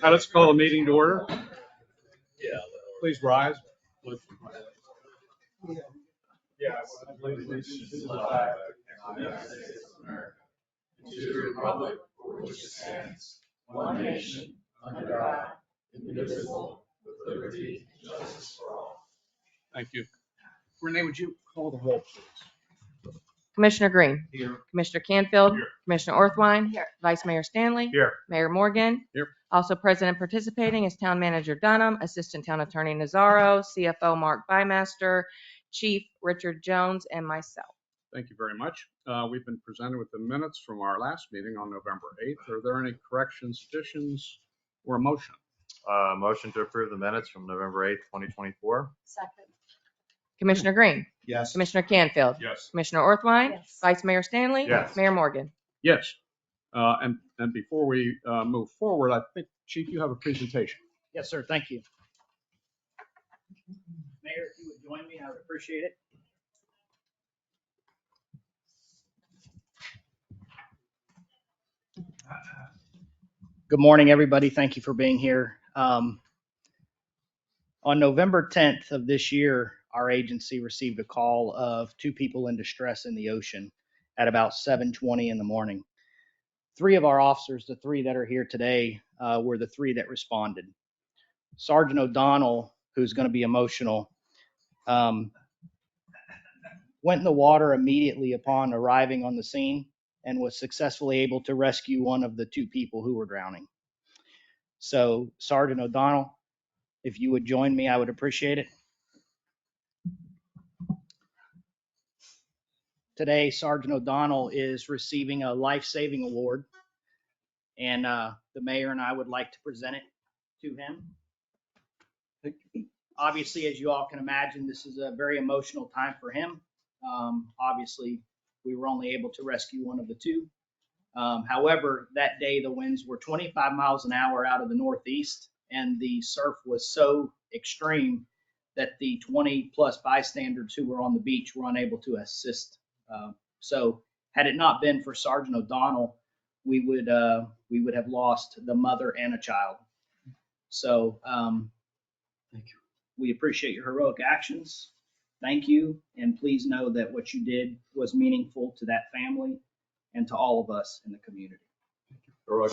Now let's call the meeting to order. Please rise. Thank you. Renee, would you call the roll, please? Commissioner Green. Here. Commissioner Canfield. Here. Commissioner Orthwein. Vice Mayor Stanley. Here. Mayor Morgan. Here. Also present and participating is Town Manager Dunham, Assistant Town Attorney Nazaro, CFO Mark Bymaster, Chief Richard Jones, and myself. Thank you very much. We've been presented with the minutes from our last meeting on November 8th. Are there any corrections, additions, or a motion? Motion to approve the minutes from November 8th, 2024. Second. Commissioner Green. Yes. Commissioner Canfield. Yes. Commissioner Orthwein. Yes. Vice Mayor Stanley. Yes. Mayor Morgan. Yes. And before we move forward, I think, Chief, you have a presentation. Yes, sir. Thank you. Mayor, if you would join me, I would appreciate it. Good morning, everybody. Thank you for being here. On November 10th of this year, our agency received a call of two people in distress in the ocean at about 7:20 in the morning. Three of our officers, the three that are here today, were the three that responded. Sergeant O'Donnell, who's going to be emotional, went in the water immediately upon arriving on the scene and was successfully able to rescue one of the two people who were drowning. So, Sergeant O'Donnell, if you would join me, I would appreciate it. Today, Sergeant O'Donnell is receiving a life-saving award, and the mayor and I would like to present it to him. Obviously, as you all can imagine, this is a very emotional time for him. Obviously, we were only able to rescue one of the two. However, that day the winds were 25 miles an hour out of the northeast, and the surf was so extreme that the 20 plus bystanders who were on the beach were unable to assist. So had it not been for Sergeant O'Donnell, we would have lost the mother and a child. So thank you. We appreciate your heroic actions. Thank you. And please know that what you did was meaningful to that family and to all of us in the community. All right.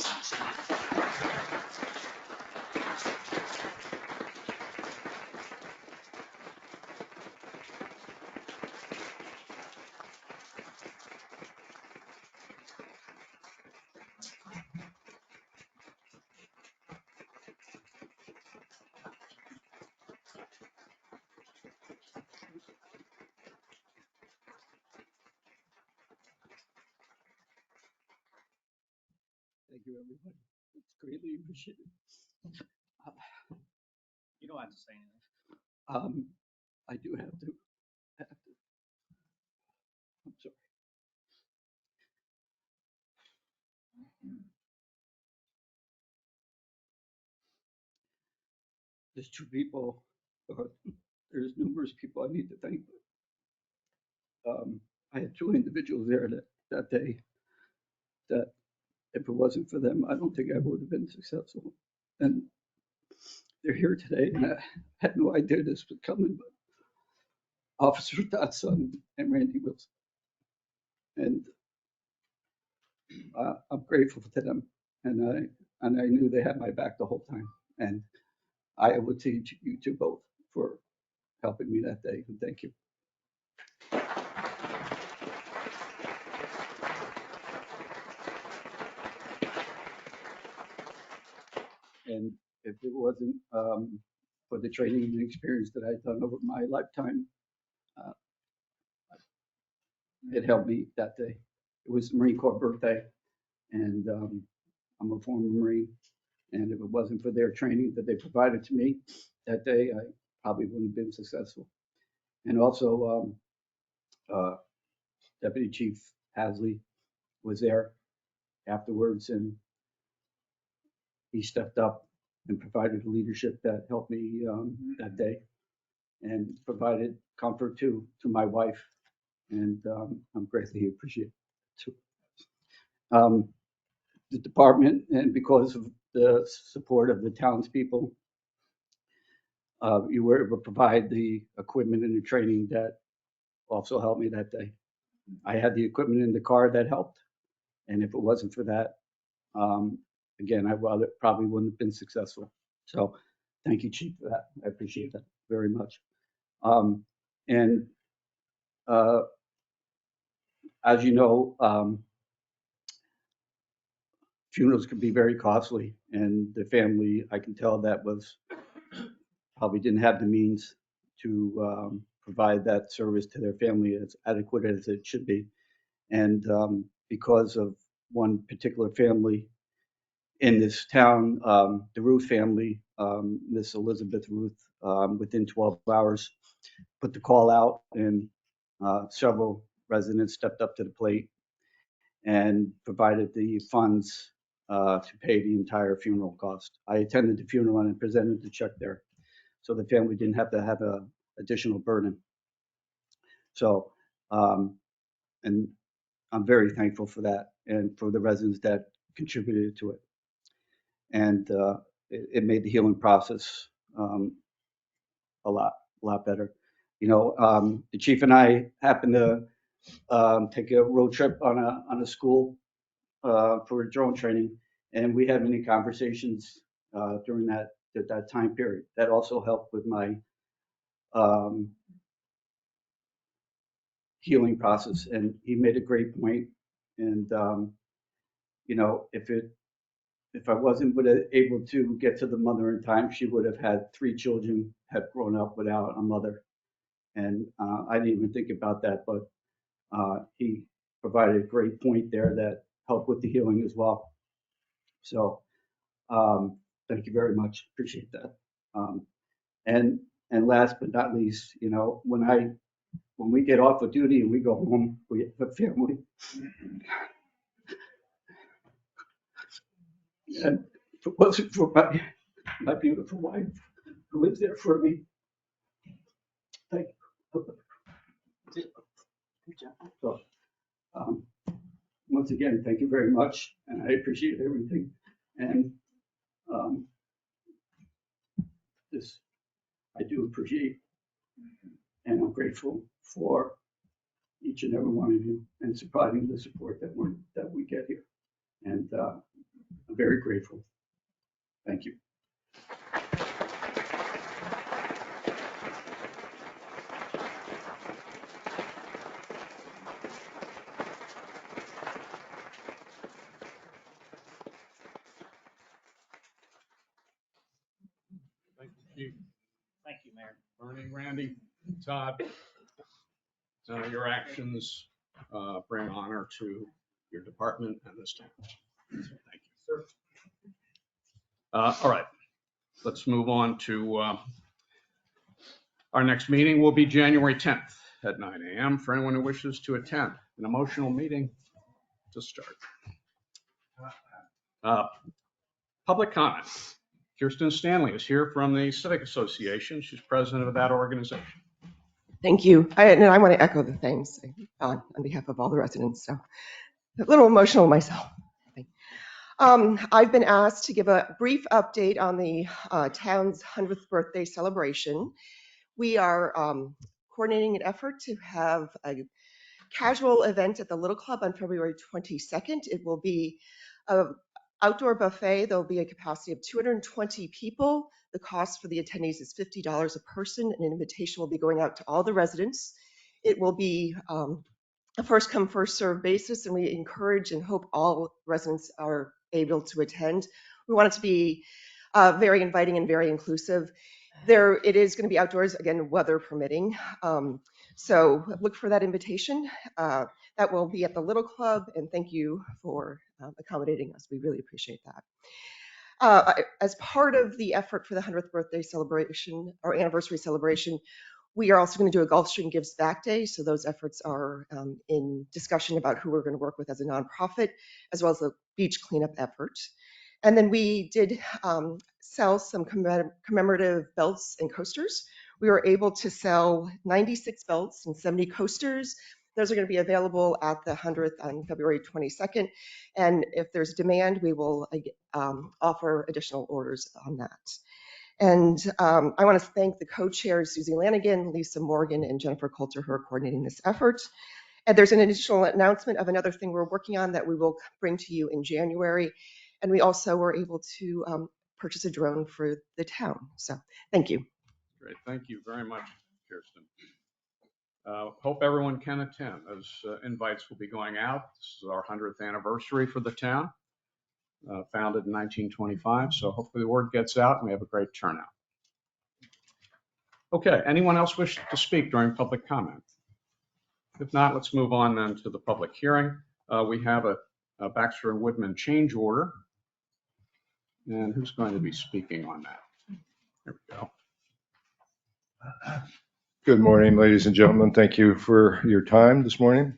Thank you, everybody. It's greatly appreciated. You don't have to say anything. I do have to. I'm sorry. There's two people, or there's numerous people I need to thank. I had two individuals there that day that if it wasn't for them, I don't think I would have been successful. And they're here today, and I had no idea this was coming, but Officer Dotson and Randy Wilson. And I'm grateful to them, and I knew they had my back the whole time. And I owe it to you two both for helping me that day, and thank you. And if it wasn't for the training and experience that I'd done over my lifetime, it helped me that day. It was the Marine Corps birthday, and I'm a former Marine. And if it wasn't for their training that they provided to me that day, I probably wouldn't have been successful. And also, Deputy Chief Hasley was there afterwards, and he stepped up and provided leadership that helped me that day, and provided comfort to my wife, and I'm greatly appreciative too. the department, and because of the support of the townspeople, you were able to provide the equipment and the training that also helped me that day. I had the equipment in the car that helped, and if it wasn't for that, again, probably wouldn't have been successful. So thank you, Chief, for that. I appreciate that very much. And as you know, funerals can be very costly, and the family, I can tell that probably didn't have the means to provide that service to their family as adequate as it should be. And because of one particular family in this town, the Ruth family, Miss Elizabeth Ruth, within 12 hours, put the call out, and several residents stepped up to the plate and provided the funds to pay the entire funeral cost. I attended the funeral and presented the check there, so the family didn't have to have an additional burden. So, and I'm very thankful for that and for the residents that contributed to it. And it made the healing process a lot better. You know, the chief and I happened to take a road trip on a school for drone training, and we had many conversations during that time period. That also helped with my healing process. And he made a great point. And you know, if I wasn't able to get to the mother in time, she would have had 3 children, have grown up without a mother. And I didn't even think about that, but he provided a great point there that helped with the healing as well. So thank you very much. Appreciate that. And last but not least, you know, when we get off of duty and we go home, we have a family. And if it wasn't for my beautiful wife who was there for me, thank you. So, once again, thank you very much, and I appreciate everything. And this I do appreciate, and I'm grateful for each and every one of you and providing the support that we get here. And I'm very grateful. Thank you. Thank you, Chief. Thank you, Mayor. Bernie, Randy, Todd, your actions bring honor to your department and this town. So thank you. Sir. All right, let's move on to our next meeting will be January 10th at 9 a.m. for anyone who wishes to attend an emotional meeting to start. Public comment. Kirsten Stanley is here from the Civic Association. She's president of that organization. Thank you. I want to echo the thanks on behalf of all the residents. So a little emotional myself. I've been asked to give a brief update on the town's 100th birthday celebration. We are coordinating an effort to have a casual event at the Little Club on February 22nd. It will be an outdoor buffet. There'll be a capacity of 220 people. The cost for the attendees is $50 a person. An invitation will be going out to all the residents. It will be a first come, first served basis, and we encourage and hope all residents are able to attend. We want it to be very inviting and very inclusive. It is going to be outdoors, again, weather permitting. So look for that invitation. That will be at the Little Club, and thank you for accommodating us. We really appreciate that. As part of the effort for the 100th birthday celebration or anniversary celebration, we are also going to do a Gulfstream Gives Back Day. So those efforts are in discussion about who we're going to work with as a nonprofit, as well as the beach cleanup effort. And then we did sell some commemorative belts and coasters. We were able to sell 96 belts and 70 coasters. Those are going to be available at the 100th on February 22nd. And if there's demand, we will offer additional orders on that. And I want to thank the co-chairs, Susie Lanigan, Lisa Morgan, and Jennifer Coulter, who are coordinating this effort. And there's an additional announcement of another thing we're working on that we will bring to you in January. And we also were able to purchase a drone for the town. So thank you. Great, thank you very much, Kirsten. Hope everyone can attend. Those invites will be going out. This is our 100th anniversary for the town, founded in 1925. So hopefully the word gets out and we have a great turnout. Okay, anyone else wish to speak during public comment? If not, let's move on then to the public hearing. We have a Baxter and Woodman change order. And who's going to be speaking on that? There we go. Good morning, ladies and gentlemen. Thank you for your time this morning.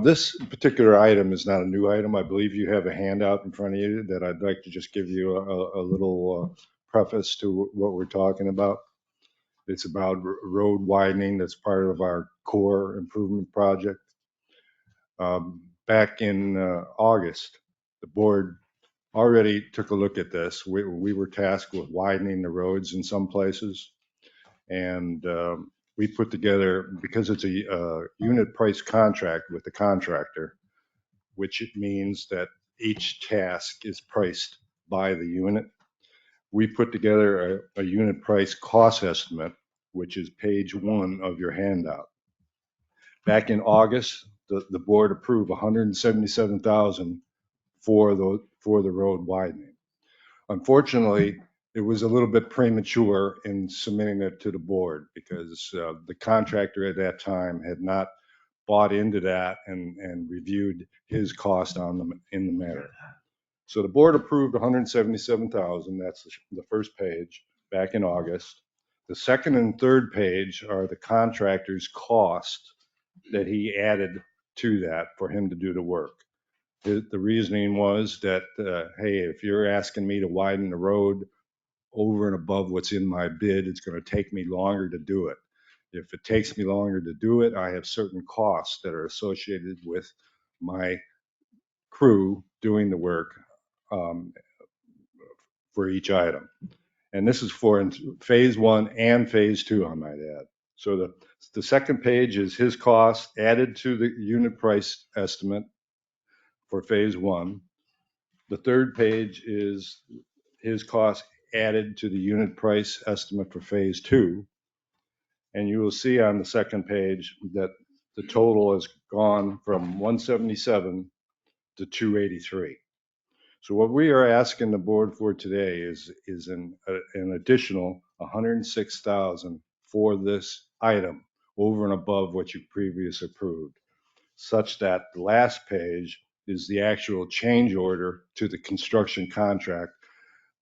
This particular item is not a new item. I believe you have a handout in front of you that I'd like to just give you a little preface to what we're talking about. It's about road widening. That's part of our core improvement project. Back in August, the board already took a look at this. We were tasked with widening the roads in some places. And we put together, because it's a unit price contract with the contractor, which it means that each task is priced by the unit. We put together a unit price cost estimate, which is page 1 of your handout. Back in August, the board approved $177,000 for the road widening. Unfortunately, it was a little bit premature in submitting it to the board because the contractor at that time had not bought into that and reviewed his cost in the matter. So the board approved $177,000. That's the first page back in August. The second and third page are the contractor's cost that he added to that for him to do the work. The reasoning was that, hey, if you're asking me to widen the road over and above what's in my bid, it's going to take me longer to do it. If it takes me longer to do it, I have certain costs that are associated with my crew doing the work for each item. And this is for phase 1 and phase 2, I might add. So the second page is his cost added to the unit price estimate for phase 1. The third page is his cost added to the unit price estimate for phase 2. And you will see on the second page that the total has gone from 177 to 283. So what we are asking the board for today is an additional 106,000 for this item over and above what you previously approved, such that the last page is the actual change order to the construction contract.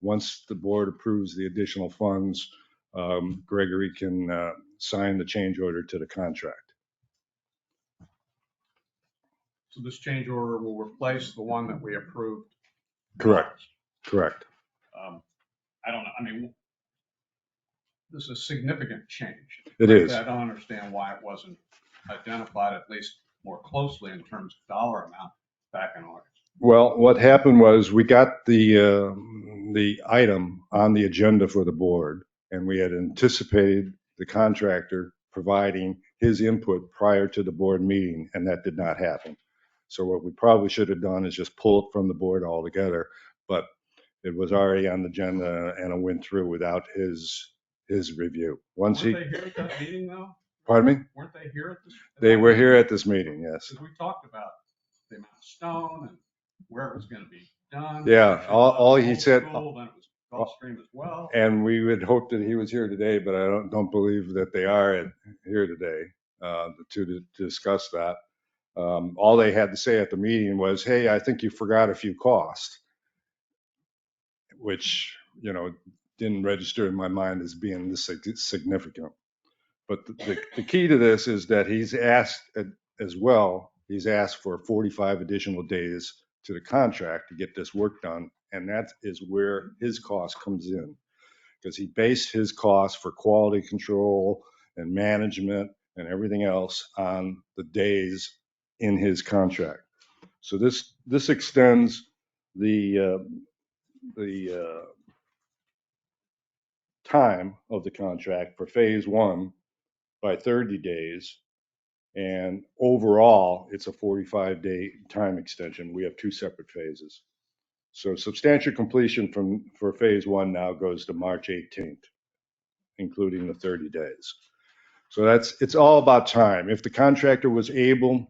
Once the board approves the additional funds, Gregory can sign the change order to the contract. So this change order will replace the one that we approved. Correct. Correct. I don't know. I mean, this is a significant change. It is. I don't understand why it wasn't identified at least more closely in terms of dollar amount back in August. Well, what happened was we got the item on the agenda for the board, and we had anticipated the contractor providing his input prior to the board meeting, and that did not happen. So what we probably should have done is just pull it from the board altogether, but it was already on the agenda and it went through without his review. Weren't they here at that meeting though? Pardon me? Weren't they here at this? They were here at this meeting, yes. Because we talked about the amount of stone and where it was going to be done. Yeah, all he said. Then it was Gulfstream as well. And we would hope that he was here today, but I don't believe that they are here today to discuss that. All they had to say at the meeting was, hey, I think you forgot a few costs, which, didn't register in my mind as being this significant. But the key to this is that he's asked as well, he's asked for 45 additional days to the contract to get this work done. And that is where his cost comes in, because he based his cost for quality control and management and everything else on the days in his contract. So this extends the time of the contract for phase one by 30 days. And overall, it's a 45-day time extension. We have two separate phases. So substantial completion for phase one now goes to March 18th, including the 30 days. So it's all about time. If the contractor was able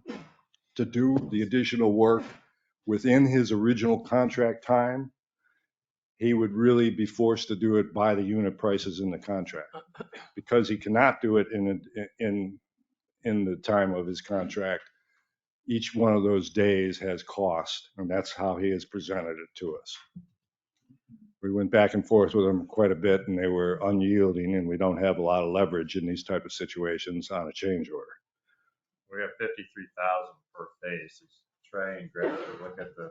to do the additional work within his original contract time, he would really be forced to do it by the unit prices in the contract. Because he cannot do it in the time of his contract, each one of those days has cost, and that's how he has presented it to us. We went back and forth with them quite a bit, and they were unyielding, and we don't have a lot of leverage in these type of situations on a change order. We have 53,000 per phase. Trey and Greg, look at the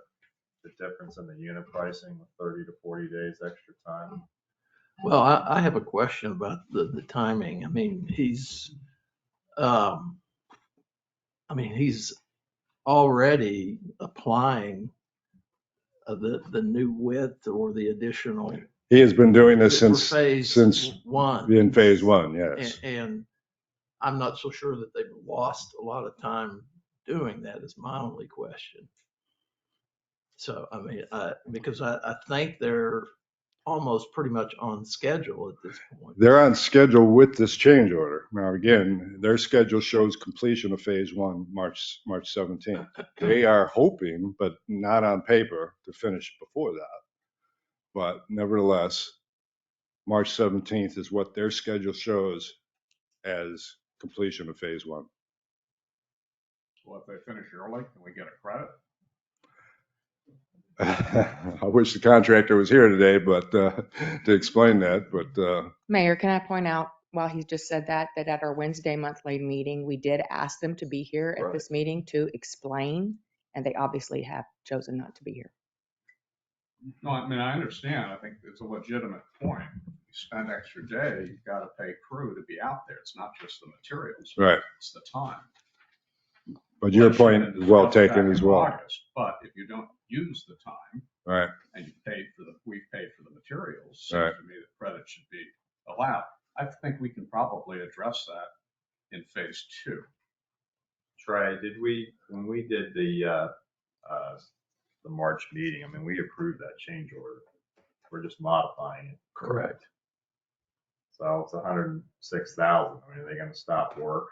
difference in the unit pricing with 30 to 40 days extra time. Well, I have a question about the timing. I mean, he's already applying the new width or the additional. He has been doing this for since phase one. in phase one, yes. And I'm not so sure that they've lost a lot of time doing that is my only question. So, I mean, because I think they're almost pretty much on schedule at this point. They're on schedule with this change order. Now, again, their schedule shows completion of phase one, March 17th. They are hoping, but not on paper, to finish before that. But nevertheless, March 17th is what their schedule shows as completion of phase one. Well, if they finish early, can we get a credit? I wish the contractor was here today, but to explain that, but Mayor, can I point out, while he just said that at our Wednesday monthly meeting, we did ask them to be here at this meeting to explain, and they obviously have chosen not to be here. No, I mean, I understand. I think it's a legitimate point. You spend extra day, you've got to pay crew to be out there. It's not just the materials. right. It's the time. But your point is well taken as well. August, but if you don't use the time Right. and we've paid for the materials, Right. seems to me that credit should be allowed. I think we can probably address that in phase two. Trey, when we did the March meeting, I mean, we approved that change order. We're just modifying it. Correct. So it's 106,000. I mean, are they going to stop work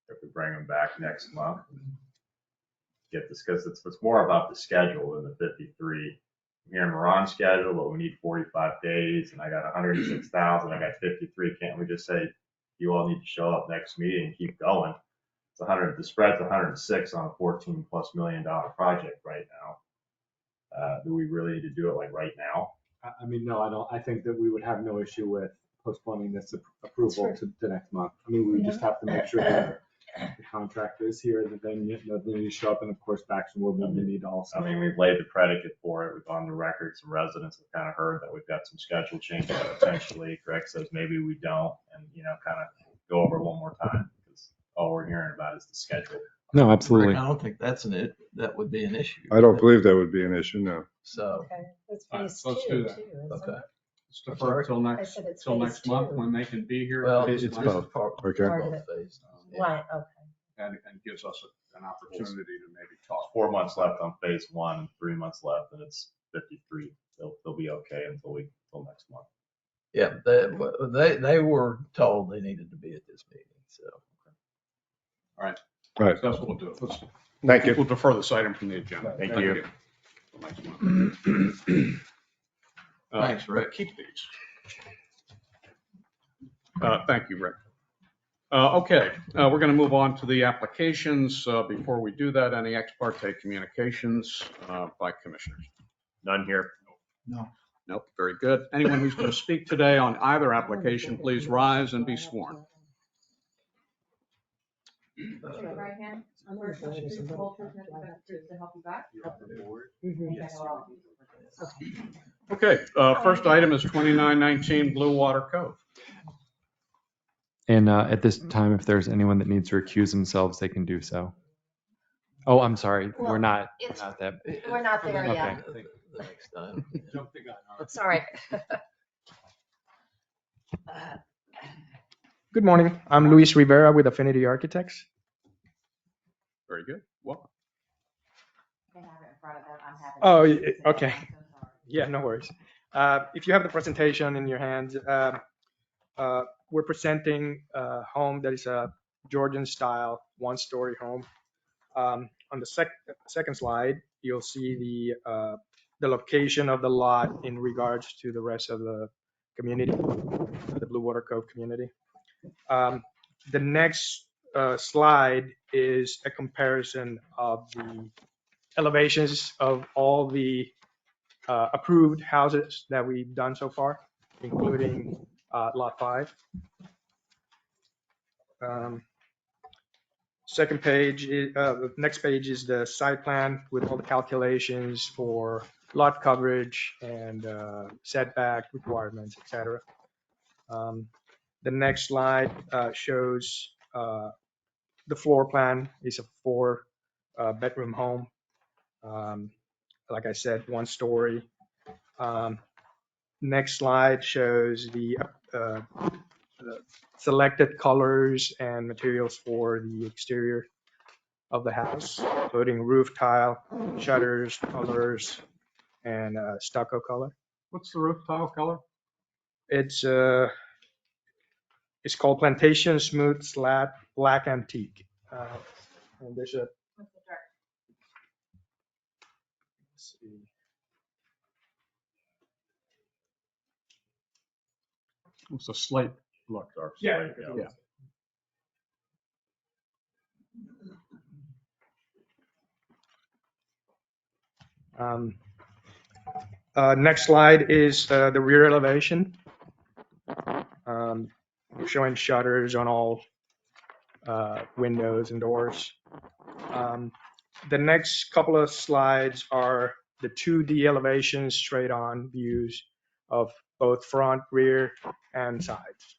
if we bring them back next month? Get this, because it's more about the schedule than the 53. I'm hearing we're on schedule, but we need 45 days, and I got 106,000. I got 53. Can't we just say you all need to show up next meeting and keep going? It's 100. The spread's 106 on a $14+ million project right now. Do we really need to do it like right now? I mean, no, I don't. I think that we would have no issue with postponing this approval to the next month. I mean, we would just have to make sure that the contractor is here, that they need to show up, and of course, Baxter will need to also. I mean, we've laid the predicate for it. We've gone to record. Some residents have kind of heard that we've got some schedule changes potentially. Greg says maybe we don't, and kind of go over it one more time, because all we're hearing about is the schedule. No, absolutely. I don't think that would be an issue. I don't believe that would be an issue, no. So, Okay, that's All right, phase let's two, do that. too, isn't okay. it? Let's defer till I next, said it's till phase next month two. when they can be here. Well, Phase it's one, both part. Okay. Part of it. phase. Right, okay. and gives us an opportunity to maybe talk. 4 months left on phase one, 3 months left, and it's 53. They'll be okay until next month. Yeah, they were told they needed to be at this meeting, so. Right. So that's what we'll do. Thank you. We'll defer this item from the agenda. Thank you. Till next month. Thanks, Rick. Keep these. Thank you, Rick. Okay, we're going to move on to the applications. Before we do that, any ex parte communications by commissioners? None here. Nope, very good. Anyone who's going to speak today on either application, please rise and be sworn. Right hand. Mhm. Okay, first item is 2919 Blue Water Cove. And at this time, if there's anyone that needs to recuse themselves, they can do so. Oh, I'm sorry. Well, We're not it's- that. We're not there Okay. yet. The next time. Jump the gun. Sorry. Good morning. I'm Luis Rivera with Affinity Architects. Very good. Well, Oh, okay. Yeah, no worries. If you have the presentation in your hands, we're presenting a home that is a Georgian style one-story home. On the second slide, you'll see the location of the lot in regards to the rest of the community, the Blue Water Cove community. The next slide is a comparison of the elevations of all the approved houses that we've done so far, including Lot 5. Second page, the next page is the site plan with all the calculations for lot coverage and setback requirements, etc. The next slide shows the floor plan. Is a 4-bedroom home. Like I said, 1 story. Next slide shows the selected colors and materials for the exterior of the house, including roof tile, shutters, colors, and stucco color. what's the roof tile color? It's called Plantation Smooth Slat Black Antique. And there's a let's see. It's a slate look. Dark Yeah. slate, Yeah. Next slide is the rear elevation. Showing shutters on all windows and doors. The next couple of slides are the 2D elevations straight on views of both front, rear, and sides.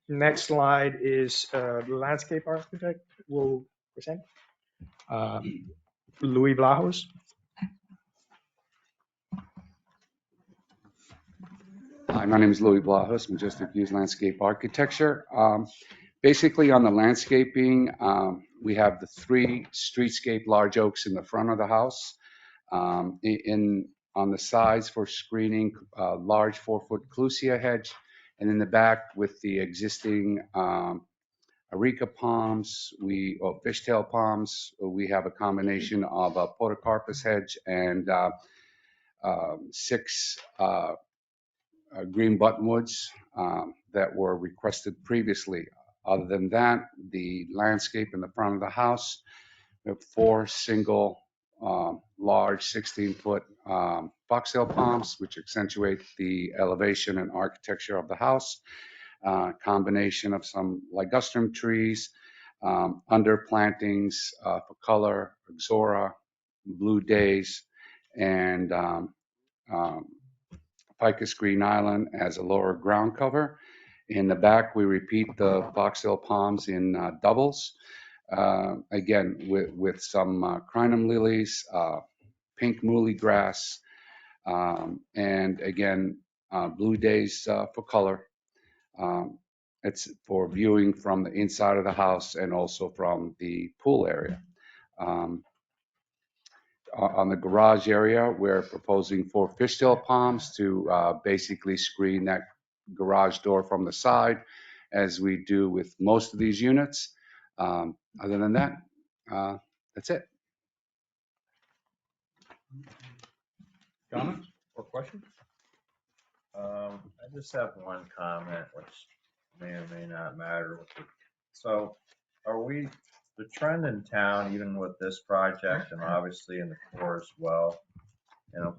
Next slide is the landscape architect will present. Louis Vlahos. Hi, my name is Louis Vlahos, Majestic Views Landscape Architecture. Basically on the landscaping, we have the 3 streetscape large oaks in the front of the house. On the sides for screening, large 4-foot clusia hedge, and in the back with the existing areca palms, or fishtail palms, we have a combination of a podocarpus hedge and 6 green buttonwoods that were requested previously. Other than that, the landscape in the front of the house, we have 4 single large 16-foot foxtail palms, which accentuate the elevation and architecture of the house. Combination of some ligustrum trees, under plantings for color, Ixora, blue days, and Ficus green island as a lower ground cover. In the back, we repeat the foxtail palms in doubles, again with some crinum lilies, pink muhly grass, and again blue days for color. It's for viewing from the inside of the house and also from the pool area. On the garage area, we're proposing 4 fishtail palms to basically screen that garage door from the side, as we do with most of these units. Other than that, that's it. Comments or questions? I just have one comment, which may or may not matter. So are we, the trend in town, even with this project and obviously in the core as well,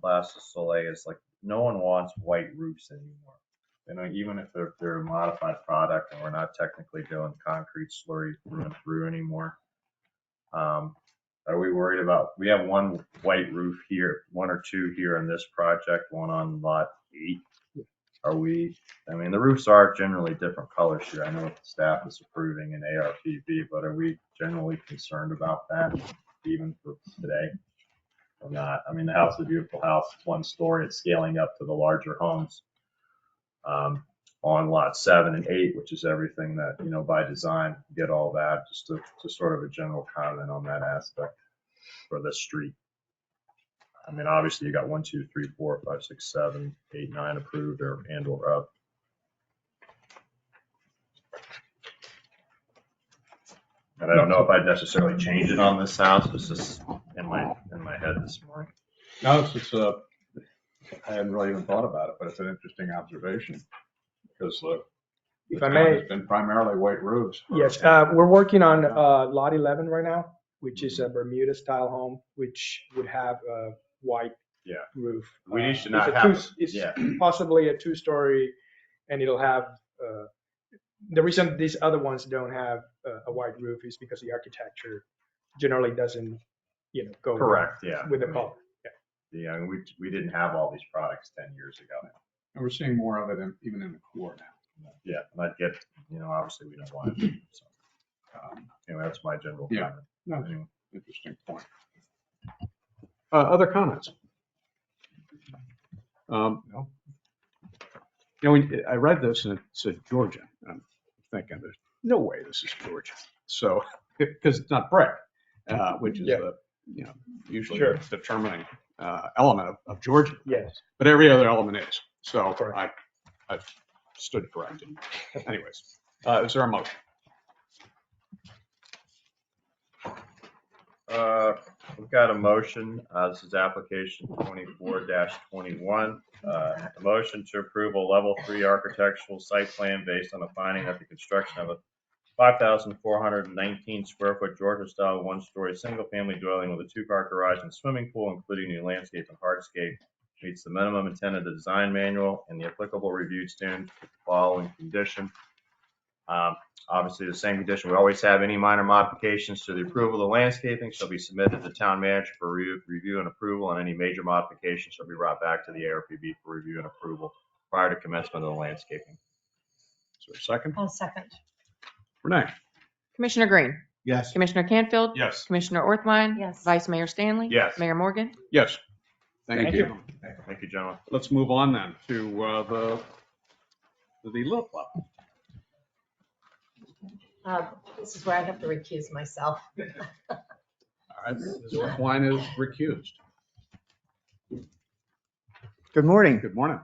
Place du Soleil, is like, no one wants white roofs anymore. Even if they're a modified product and we're not technically doing concrete slurry through and through anymore. Are we worried about, we have 1 white roof here, 1 or 2 here in this project, one on lot 8. are we, I mean, the roofs are generally different colors here. I know what the staff is approving in ARPV, but are we generally concerned about that even for today? Or not? I mean, the house is a beautiful house. It's 1 story. It's scaling up to the larger homes on lot 7 and 8, which is everything that, you know, by design, get all that. Just to sort of a general comment on that aspect for this street. I mean, obviously you got 1, 2, 3, 4, 5, 6, 7, 8, 9 approved or up. And I don't know if I'd necessarily change it on this house. It's just in my head this morning. No, I hadn't really even thought about it, but it's an interesting observation because the If I town may, has been primarily white roofs. yes, we're working on lot 11 right now, which is a Bermuda style home, which would have a white Yeah. roof. We used to It's not a have, it's yeah. possibly a 2-story, and it'll have, the reason these other ones don't have a white roof is because the architecture generally doesn't, you know, go Correct, yeah. with the color. Yeah, and we didn't have all these products 10 years ago. And we're seeing more of it even in the core now. Yeah, and I'd get, you know, obviously we don't want it. So, anyway, that's my general Yeah. comment. No, Anyway. interesting point. Other comments? No. You know, I read this and it said Georgia. I'm thinking there's no way this is Georgia. So, because it's not brick, which is the, you know, usually Sure. the determining element of Georgia. Yes. But every other element is. So Correct. I stood corrected. Anyways, is there a motion? We've got a motion. This is application 24-21. A motion to approve a level 3 architectural site plan based on a finding that the construction of a 5,419 square foot Georgia style 1-story single family dwelling with a 2-car garage and swimming pool, including new landscape and hardscape, meets the minimum intent of the design manual and the applicable reviewed standards with the following condition. Obviously, the same condition we always have. Any minor modifications to the approval of the landscaping shall be submitted to the town manager for review and approval, and any major modifications shall be brought back to the ARPB for review and approval prior to commencement of the landscaping. Is there a second? I'll second. Renee? Commissioner Green, Yes. Commissioner Canfield, Yes. Commissioner Orthwein, Yes. Vice Mayor Stanley. Yes. Mayor Morgan. Yes. Thank you. Thank you, gentlemen. Let's move on then to the Little Club. This is where I have to recuse myself. All right, Ms. Orthwein is recused. Good morning. Good morning.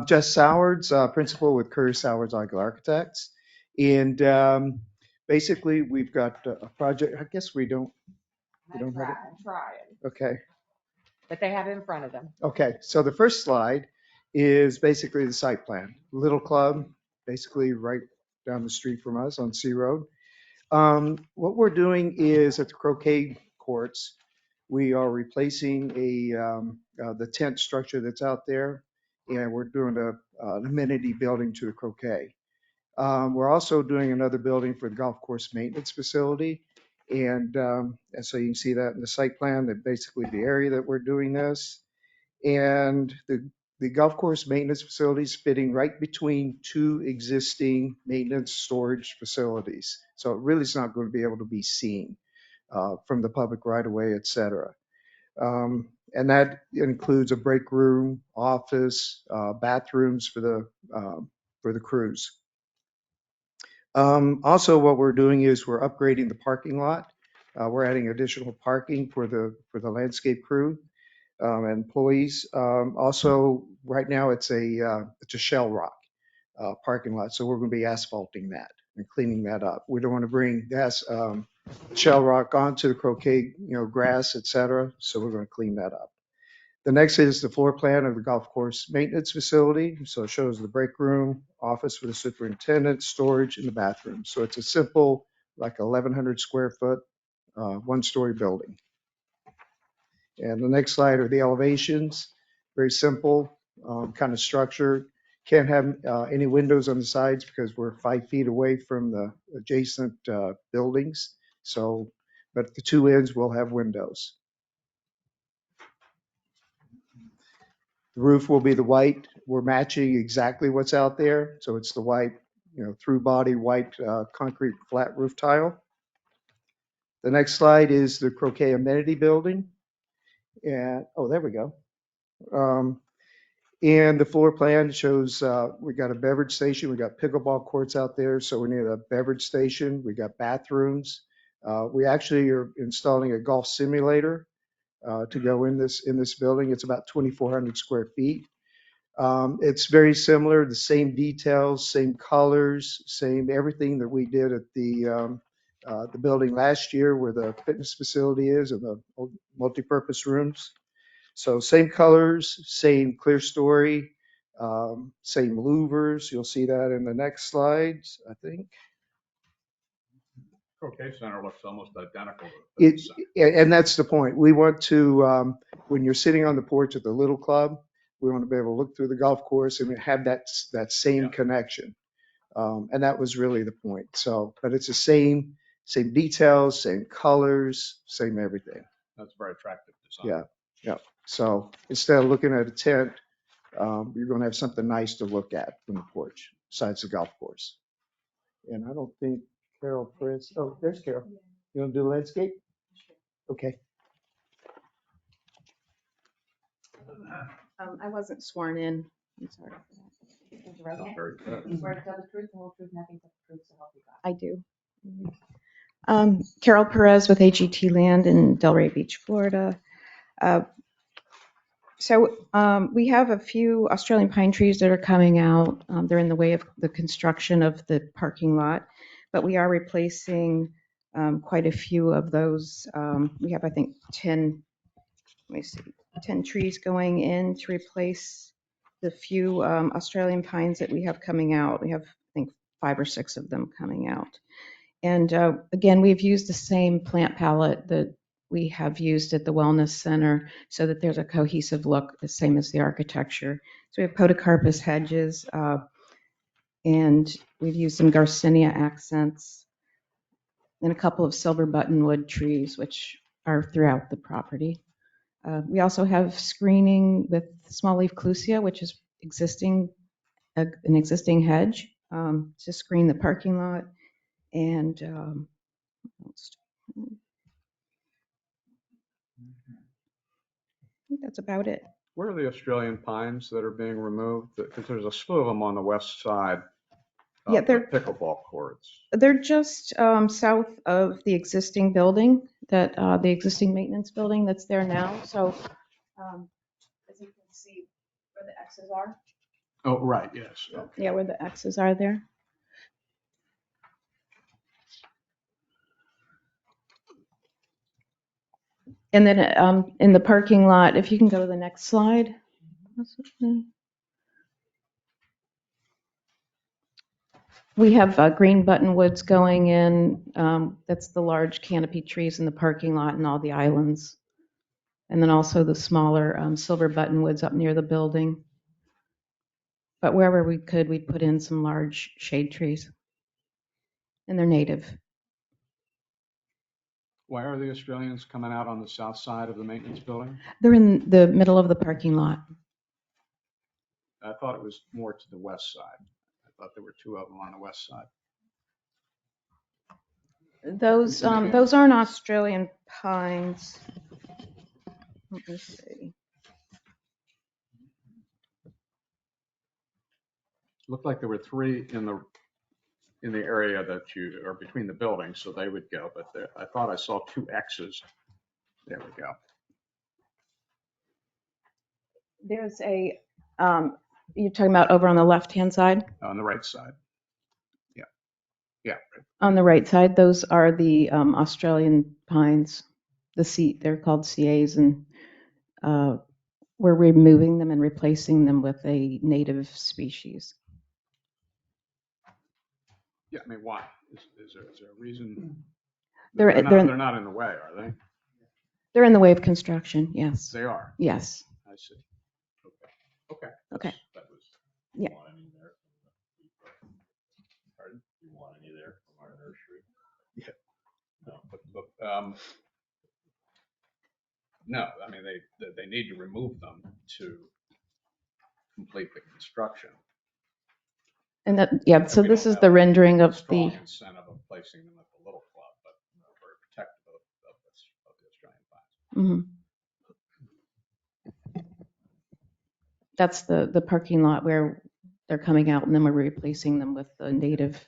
Jess Sowards, principal with Curry Sowards Eagle Architects. And basically, we've got a project. I guess we don't have it. I'm trying. Okay. But they have it in front of them. Okay. So the first slide is basically the site plan. Little Club, basically right down the street from us on C Road. What we're doing is at the croquet courts, we are replacing the tent structure that's out there, and we're doing an amenity building to the croquet. We're also doing another building for the golf course maintenance facility. And so you can see that in the site plan, that basically the area that we're doing this. And the golf course maintenance facility is fitting right between 2 existing maintenance storage facilities. So it really is not going to be able to be seen from the public right away, et cetera. And that includes a break room, office, bathrooms for the crews. Also, what we're doing is we're upgrading the parking lot. We're adding additional parking for the landscape crew and employees. Also, right now it's a shell rock parking lot, so we're going to be asphalting that and cleaning that up. We don't want to bring shell rock onto the croquet, grass, et cetera. So we're going to clean that up. The next is the floor plan of the golf course maintenance facility. So it shows the break room, office for the superintendent, storage, and the bathroom. So it's a simple, like 1,100 square foot, 1-story building. And the next slide are the elevations. Very simple kind of structure. Can't have any windows on the sides because we're 5 feet away from the adjacent buildings. So, but the 2 ends will have windows. The roof will be the white. We're matching exactly what's out there. So it's the white, through body white concrete flat roof tile. The next slide is the croquet amenity building. And, oh, there we go. And the floor plan shows we got a beverage station. We got pickleball courts out there. So we need a beverage station. We got bathrooms. We actually are installing a golf simulator to go in this building. It's about 2,400 square feet. It's very similar, the same details, same colors, same everything that we did at the building last year where the fitness facility is and the multipurpose rooms. So same colors, same clear story, same louvers. You'll see that in the next slides, I think. Croquet Center looks almost identical. To the It, center. and that's the point. We want to, when you're sitting on the porch at the little club, we want to be able to look through the golf course and have that same connection. And that was really the point. So, but it's the same details, same colors, same everything. That's very attractive design. Yeah, yeah. So instead of looking at a tent, you're going to have something nice to look at from the porch, besides the golf course. And I don't think Carol Perez, oh, there's Carol. You want to do landscape? Okay. I wasn't sworn in. I'm sorry. Very good. You swear to tell the truth, the whole truth, nothing but the truth, so help you God. I do. Carol Perez with AGT Land in Delray Beach, Florida. We have a few Australian pine trees that are coming out. They're in the way of the construction of the parking lot, but we are replacing quite a few of those. We have, I think, 10 trees going in to replace the few Australian pines that we have coming out. We have, I think, 5 or 6 of them coming out. And again, we've used the same plant palette that we have used at the Wellness Center so that there's a cohesive look, the same as the architecture. So we have podocarpus hedges, and we've used some Garcinia accents and a couple of silver buttonwood trees, which are throughout the property. We also have screening with small leaf clusia, which is an existing hedge to screen the parking lot. And I think that's about it. Where are the Australian pines that are being removed? Because there's a slew of them on the west side. Yeah, they're pickleball courts. They're just south of the existing building, the existing maintenance building that's there now. So as you can see where the X's are. Oh, right, yes. Okay. Yeah, where the X's are there. And then in the parking lot, if you can go to the next slide. We have green buttonwoods going in. That's the large canopy trees in the parking lot and all the islands. And then also the smaller silver buttonwoods up near the building. But wherever we could, we put in some large shade trees. And they're native. Why are the Australians coming out on the south side of the maintenance building? They're in the middle of the parking lot. I thought it was more to the west side. I thought there were 2 of them on the west side. Those aren't Australian pines. Let me see. Looked like there were 3 in the area that you are between the buildings, so they would go. But I thought I saw 2 X's. There we go. There's a, you're talking about over on the left-hand side? On the right side. Yeah. Yeah. On the right side, those are the Australian pines. They're called CAs, and we're removing them and replacing them with a native species. Yeah, I mean, why? Is there a reason? They're not in the way, are they? They're in the way of construction, yes. They are? Yes. I see. Okay. Okay. That was, Yeah. you want any there from the, pardon? You want any there from our nursery? Yeah. No, but look, no, I mean, they need to remove them to complete the construction. And that, yeah, so We this don't is have the a rendering of strong the, incentive of placing them at the Little Club, but we're very protective of the Australian pines. that's the parking lot where they're coming out, and then we're replacing them with the native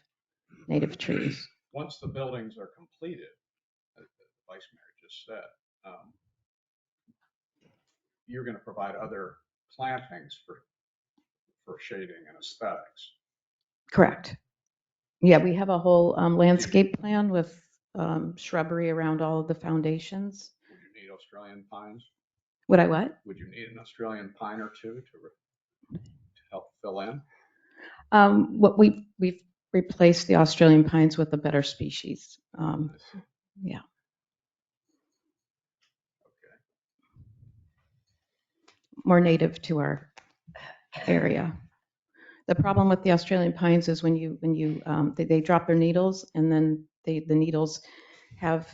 trees. Once the buildings are completed, as the Vice Mayor just said, you're going to provide other plantings for shading and aesthetics. Correct. Yeah, we have a whole landscape plan with shrubbery around all of the foundations. Would you need Australian pines? Would I what? Would you need an Australian pine or two to help fill in? What we've replaced the Australian pines with a better species. Yeah. More native to our area. The problem with the Australian pines is when they drop their needles, and then the needles have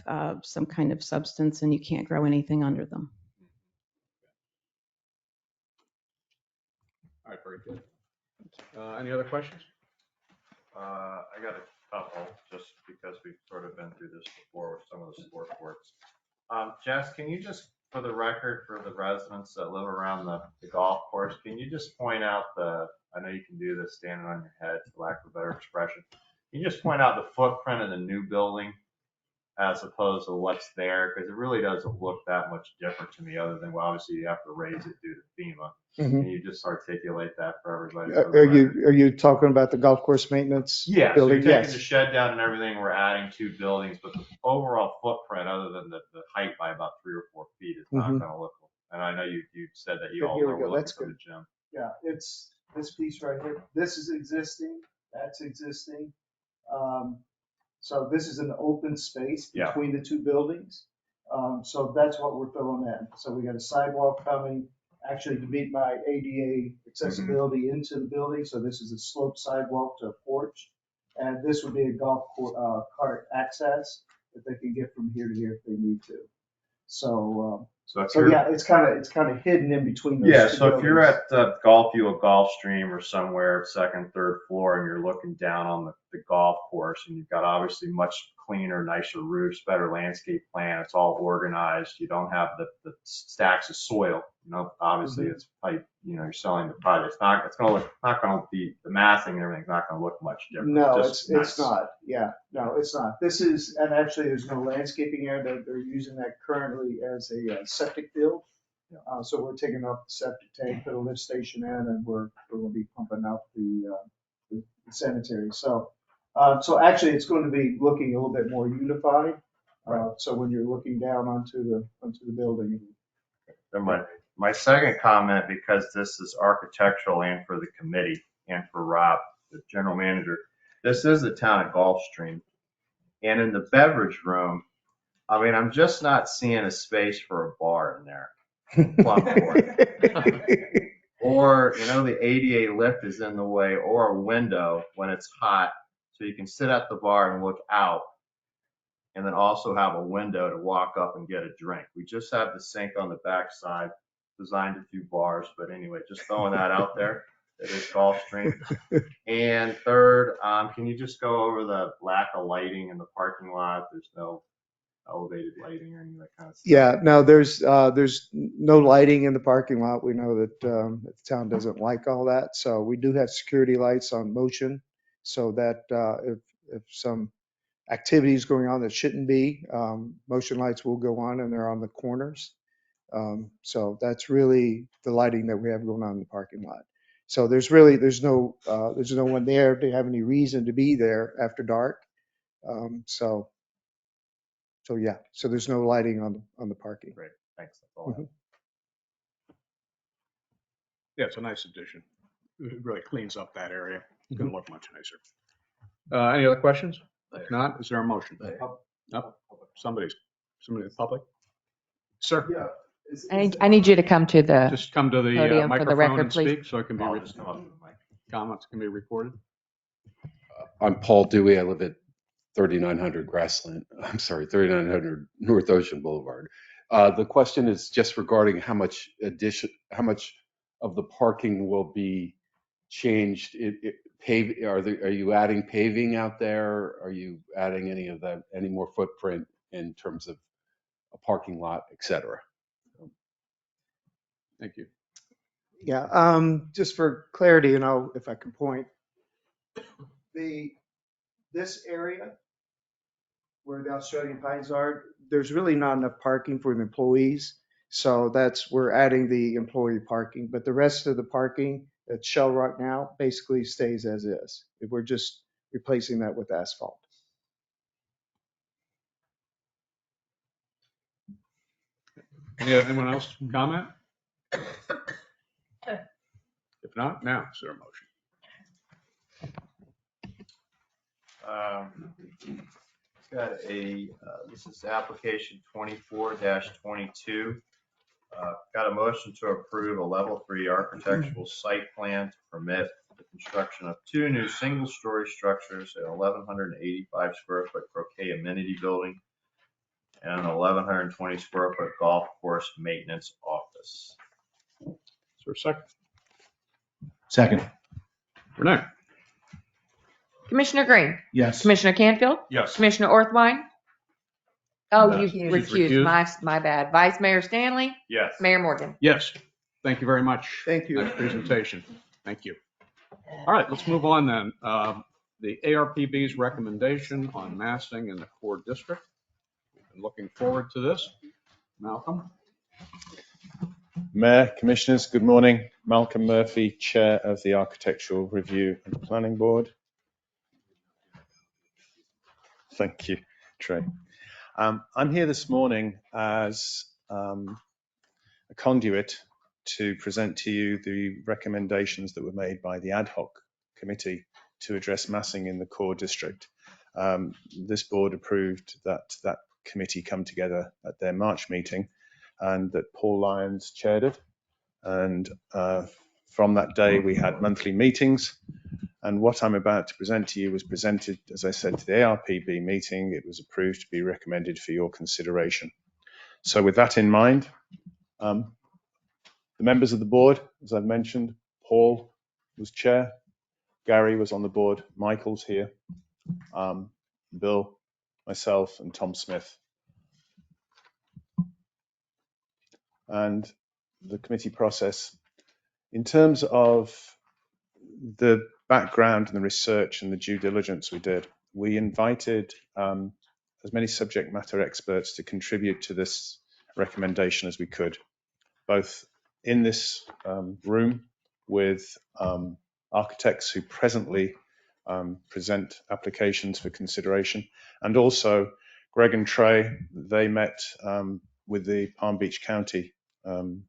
some kind of substance, and you can't grow anything under them. All right, very good. Any other questions? I got a couple, just because we've sort of been through this before with some of the sport courts. Jess, can you just, for the record, for the residents that live around the golf course, can you just point out I know you can do this standing on your head, for lack of a better expression. Can you just point out the footprint of the new building as opposed to what's there? Because it really doesn't look that much different to me, other than, well, obviously you have to raise it due to FEMA. Mhm. Can you just articulate that for everybody? Are you talking about the golf course maintenance? Yeah, so you're building? taking Yes. the shed down and everything, we're adding 2 buildings, but the overall footprint, other than the height by about 3 or 4 feet, is not Mhm. gonna look. And I know you said that you Yeah, all here we are go. looking That's for the good. gym. Yeah, it's this piece right here. This is existing, that's existing. So this is an open space Yeah. between the 2 buildings. So that's what we're filling in. So we got a sidewalk coming, actually to meet my ADA accessibility into the building. So this is a sloped sidewalk to a porch. And this would be a golf cart access that they can get from here to here if they need to. So, So yeah, it's kind of hidden in between those Yeah, 2 so if you're buildings. at Gulfview or Gulfstream or somewhere, 2nd, 3rd floor, and you're looking down on the golf course, and you've got obviously much cleaner, nicer roofs, better landscape plan, it's all organized, you don't have the stacks of soil, obviously Mhm. it's pipe, you're selling the product, it's not gonna be, the massing and everything's not gonna look much different. No, just it's nice. not. Yeah, no, it's not. This is, and actually there's no landscaping area. They're using that currently as a septic field. So we're taking off the septic tank, put a lift station in, and we're going to be pumping out the sanitary. So actually it's going to be looking a little bit more unified. So when you're looking down onto the building. Then my second comment, because this is architectural and for the committee and for Rob, the general manager, this is the town of Gulfstream. And in the beverage room, I mean, I'm just not seeing a space for a bar in there. Plum court. Or, the ADA lift is in the way, or a window when it's hot, so you can sit at the bar and look out. And then also have a window to walk up and get a drink. We just have the sink on the back side, designed to do bars, but anyway, just throwing that out there. It is Gulfstream. And third, can you just go over the lack of lighting in the parking lot? There's no elevated lighting or any of that kind of stuff. Yeah, no, there's no lighting in the parking lot. We know that the town doesn't like all that. So we do have security lights on motion so that if some activity is going on that shouldn't be, motion lights will go on, and they're on the corners. So that's really the lighting that we have going on in the parking lot. So there's no one there to have any reason to be there after dark. So yeah, so there's no lighting on the parking. Great, thanks. That's all I have. Yeah, it's a nice addition. It really cleans up that area. It's going to look much nicer. Any other questions? If not, is there a motion? No? Somebody in the public? Sir? Yeah. I need you to come to the Just come to the podium for the microphone record, and please. speak so it can be, comments can be recorded. I'm Paul Dewey. I live at 3900 North Ocean Boulevard. The question is just regarding how much of the parking will be changed? Are you adding paving out there? Are you adding any more footprint in terms of a parking lot, et cetera? Thank you. Yeah, just for clarity, if I can point, this area where the Australian pines are, there's really not enough parking for the employees. So we're adding the employee parking, but the rest of the parking that's shell right now basically stays as is. We're just replacing that with asphalt. Anyone else comment? If not, now is there a motion? This is application 24-22. Got a motion to approve a level 3 architectural site plan to permit the construction of 2 new single-story structures, an 1,185 square foot croquet amenity building and an 1,120 square foot golf course maintenance office. Is there a second? Second. Renee? Commissioner Green? Yes. Commissioner Canfield? Yes. Commissioner Orthwein? Oh, Yes. you She's recused, recused. my bad. Vice Mayor Stanley? Yes. Mayor Morgan? Yes. Thank you very much. Thank you. Nice presentation. Thank you. All right, let's move on then. The ARPB's recommendation on massing in the core district. We've been looking forward to this. Malcolm? Mayor, Commissioners, good morning. Malcolm Murphy, Chair of the Architectural Review and Planning Board. Thank you, Trey. I'm here this morning as a conduit to present to you the recommendations that were made by the ad hoc committee to address massing in the core district. This board approved that committee come together at their March meeting, and that Paul Lyons chaired it. And from that day, we had monthly meetings. And what I'm about to present to you was presented, as I said, to the ARPB meeting. It was approved to be recommended for your consideration. So with that in mind, the members of the board, as I've mentioned, Paul was chair, Gary was on the board, Michael's here, Bill, myself, and Tom Smith. And the committee process, in terms of the background and the research and the due diligence we did, we invited as many subject matter experts to contribute to this recommendation as we could, both in this room with architects who presently present applications for consideration, and also Greg and Trey. They met with the Palm Beach County Town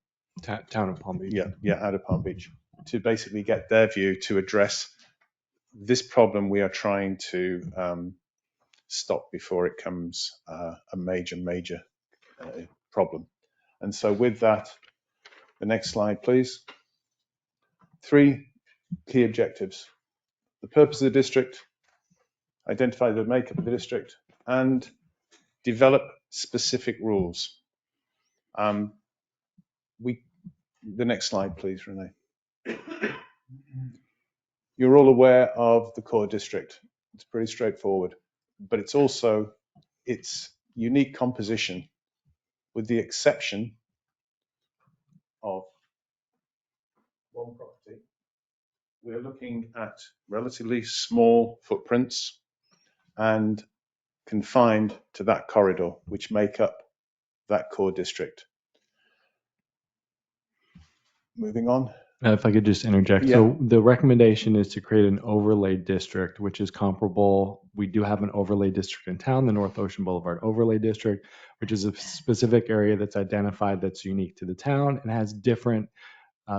of Palm Beach. Yeah, out of Palm Beach, to basically get their view to address this problem we are trying to stop before it becomes a major problem. And so with that, the next slide, please. 3 key objectives: the purpose of the district, identify the makeup of the district, and develop specific rules. The next slide, please, Renee. You're all aware of the core district. It's pretty straightforward, but it's also its unique composition, with the exception of one property. We're looking at relatively small footprints and confined to that corridor, which make up that core district. Moving on. If I could just interject. Yeah. So the recommendation is to create an overlay district, which is comparable. We do have an overlay district in town, the North Ocean Boulevard Overlay District, which is a specific area that's identified that's unique to the town and has different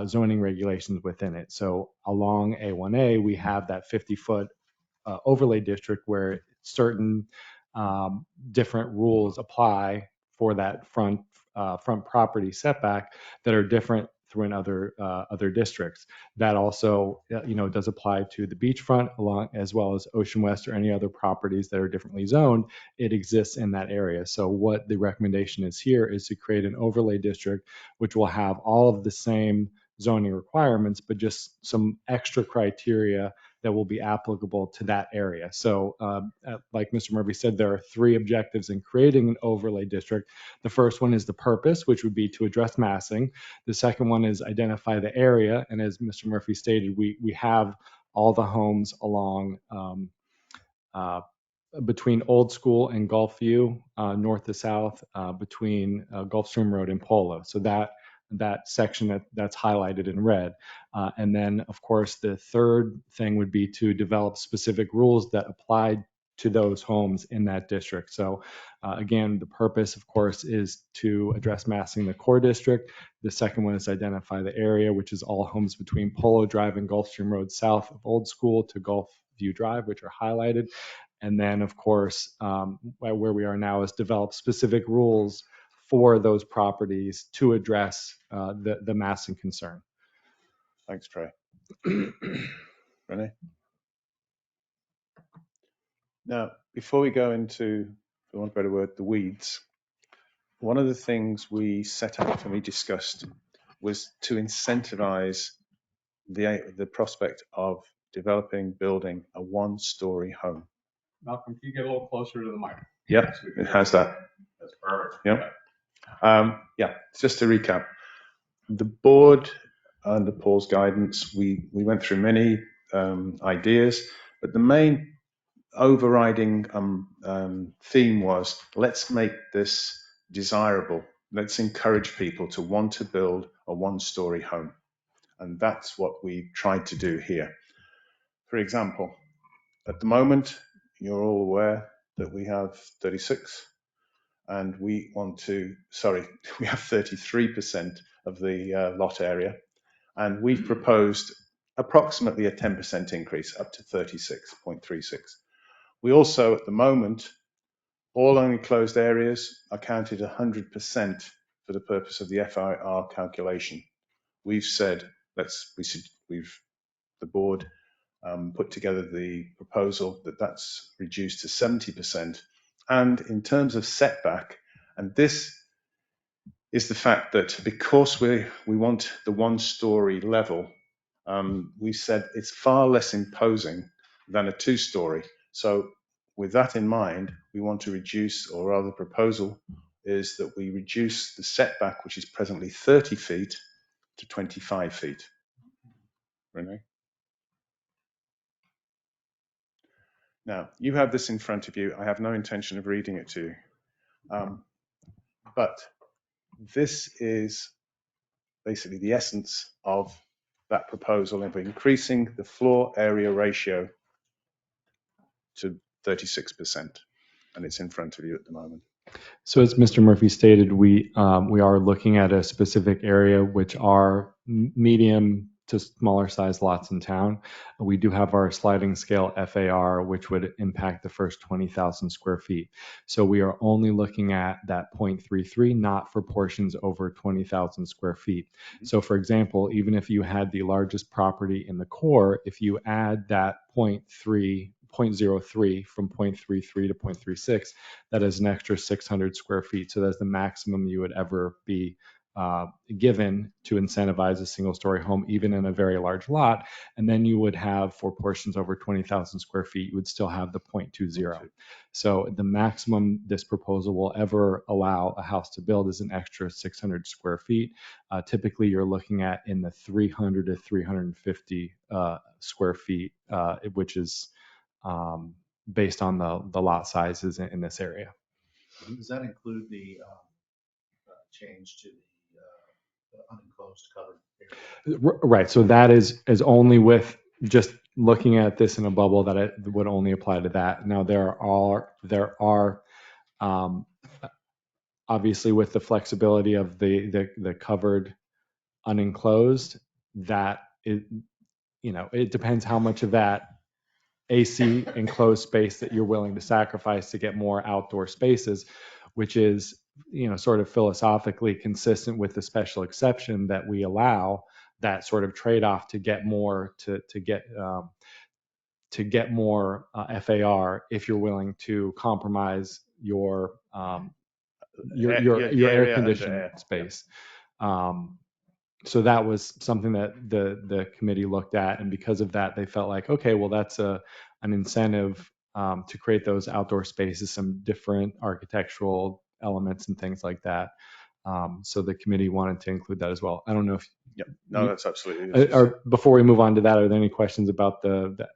zoning regulations within it. So along A1A, we have that 50-foot overlay district where certain different rules apply for that front property setback that are different through in other districts. That also does apply to the beachfront along, as well as Ocean West or any other properties that are differently zoned. It exists in that area. So what the recommendation is here is to create an overlay district which will have all of the same zoning requirements, but just some extra criteria that will be applicable to that area. So like Mr. Murphy said, there are 3 objectives in creating an overlay district. The first one is the purpose, which would be to address massing. The second one is identify the area. And as Mr. Murphy stated, we have all the homes along between Old School and Gulfview, north to south, between Gulfstream Road and Polo. So that section that's highlighted in red. And then, of course, the third thing would be to develop specific rules that apply to those homes in that district. So again, the purpose, of course, is to address massing the core district. The second one is identify the area, which is all homes between Polo Drive and Gulfstream Road south of Old School to Gulfview Drive, which are highlighted. And then, of course, where we are now is develop specific rules for those properties to address the massing concern. Thanks, Trey. Renee? Now, before we go into, for want of a better word, the weeds, one of the things we set out and we discussed was to incentivize the prospect of building a 1-story home. Malcolm, can you get a little closer to the mic? Yep, it has that. That's perfect. Yep. Yeah, just to recap, the board, under Paul's guidance, we went through many ideas, but the main overriding theme was, let's make this desirable. Let's encourage people to want to build a 1-story home. And that's what we tried to do here. For example, at the moment, you're all aware that we have 36, and we have 33% of the lot area, and we've proposed approximately a 10% increase up to 36.36. We also, at the moment, all unenclosed areas are counted 100% for the purpose of the FIR calculation. We've said, the board put together the proposal that's reduced to 70%. And in terms of setback, and this is the fact that because we want the 1-story level, we said it's far less imposing than a 2-story. So with that in mind, we want to reduce, or rather the proposal is that we reduce the setback, which is presently 30 feet, to 25 feet. Renee? Now, you have this in front of you. I have no intention of reading it to you. But this is basically the essence of that proposal of increasing the floor area ratio to 36%. And it's in front of you at the moment. So as Mr. Murphy stated, we are looking at a specific area, which are medium to smaller size lots in town. We do have our sliding scale FAR, which would impact the first 20,000 square feet. So we are only looking at that 0.33, not for portions over 20,000 square feet. So for example, even if you had the largest property in the core, if you add that 0.03 from 0.33 to 0.36, that is an extra 600 square feet. So that's the maximum you would ever be given to incentivize a single-story home, even in a very large lot. And then you would have, for portions over 20,000 square feet, you would still have the 0.20. So the maximum this proposal will ever allow a house to build is an extra 600 square feet. Typically, you're looking at in the 300 to 350 square feet, which is based on the lot sizes in this area. Does that include the change to the unenclosed covered area? Right. So that is only with just looking at this in a bubble, that it would only apply to that. Now there are obviously, with the flexibility of the covered unenclosed, that it depends how much of that AC enclosed space that you're willing to sacrifice to get more outdoor spaces, which is, sort of philosophically consistent with the special exception that we allow, that sort of trade-off to get more to get more FAR if you're willing to compromise your air conditioned space. So that was something that the committee looked at, and because of that, they felt like, okay, well, that's an incentive to create those outdoor spaces, some different architectural elements and things like that. So the committee wanted to include that as well. I don't know if Yeah, no, that's absolutely. or before we move on to that, are there any questions about the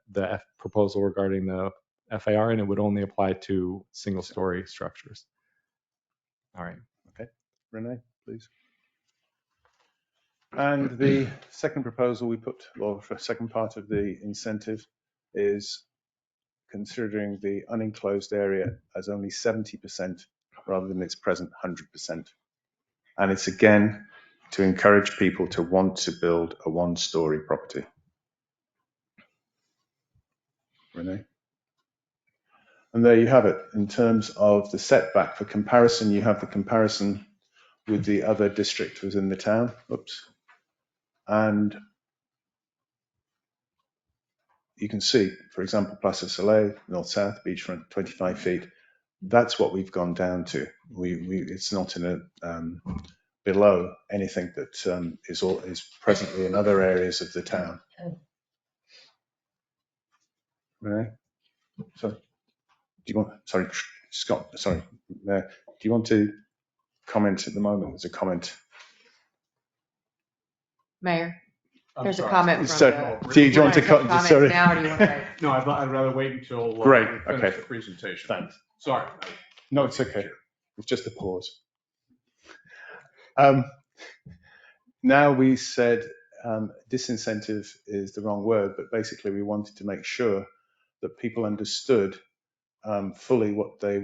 proposal regarding the FAR? And it would only apply to single-story structures. All right. Okay, Renee, please. And the second proposal we put, well, for second part of the incentive is considering the unenclosed area as only 70% rather than its present 100%. And it's again to encourage people to want to build a one-story property. Renee? And there you have it. In terms of the setback, for comparison, you have the comparison with the other district within the town. Oops. And you can see, for example, Plaza Soleil, north-south, beachfront, 25 feet. That's what we've gone down to. It's not in a below anything that is presently in other areas of the town. Renee? So, sorry, Scott, sorry. Do you want to comment at the moment? There's a comment. Mayor, there's a sorry. comment So, from do you want to comments sorry. now, or do you want to? No, I'd rather wait until Great, we finish okay. the presentation. Thanks. Sorry. No, it's okay. It's just a pause. Now we said disincentive is the wrong word, but basically we wanted to make sure that people understood fully what they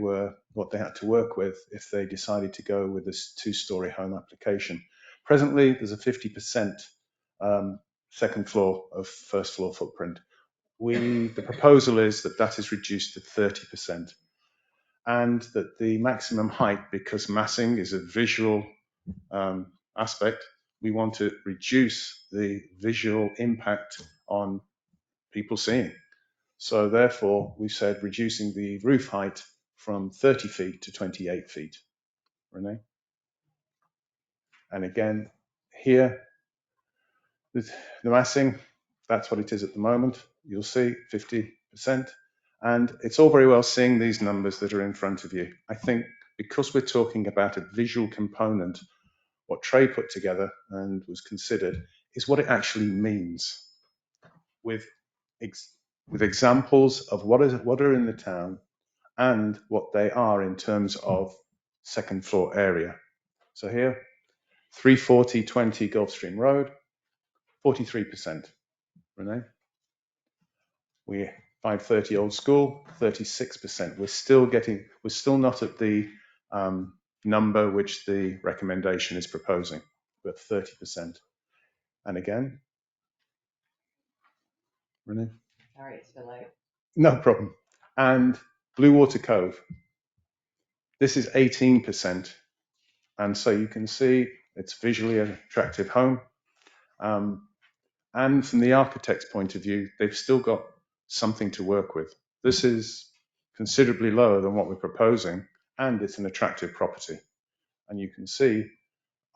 had to work with if they decided to go with this two-story home application. Presently, there's a 50% second floor of first floor footprint. The proposal is that is reduced to 30%, and that the maximum height, because massing is a visual aspect, we want to reduce the visual impact on people seeing. So therefore, we said reducing the roof height from 30 feet to 28 feet. Renee? And again, here, the massing, that's what it is at the moment. You'll see 50%. And it's all very well seeing these numbers that are in front of you. I think because we're talking about a visual component, what Trey put together and was considered is what it actually means with examples of what are in the town and what they are in terms of second floor area. So here, 340-20 Gulfstream Road, 43%. Renee? 530 Old School, 36%. We're still not at the number which the recommendation is proposing. We're 30%. And again, Renee? Sorry, it's so late. No problem. And Blue Water Cove, this is 18%. And so you can see it's visually an attractive home. And from the architect's point of view, they've still got something to work with. This is considerably lower than what we're proposing, and it's an attractive property. And you can see,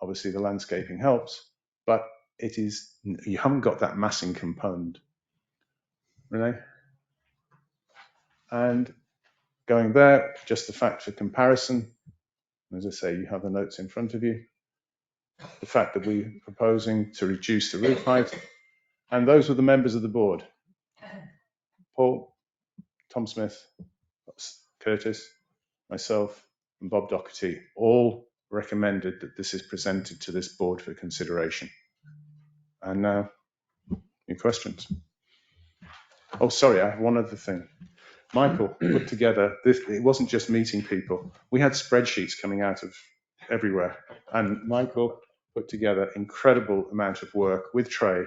obviously the landscaping helps, but you haven't got that massing component. Renee? And going there, just the fact for comparison, as I say, you have the notes in front of you. The fact that we're proposing to reduce the roof height, and those were the members of the board. Paul, Tom Smith, Curtis, myself, and Bob Doherty all recommended that this is presented to this board for consideration. And now, any questions? Oh, sorry, I have one other thing. Michael put together this, it wasn't just meeting people. We had spreadsheets coming out of everywhere. And Michael put together incredible amount of work with Trey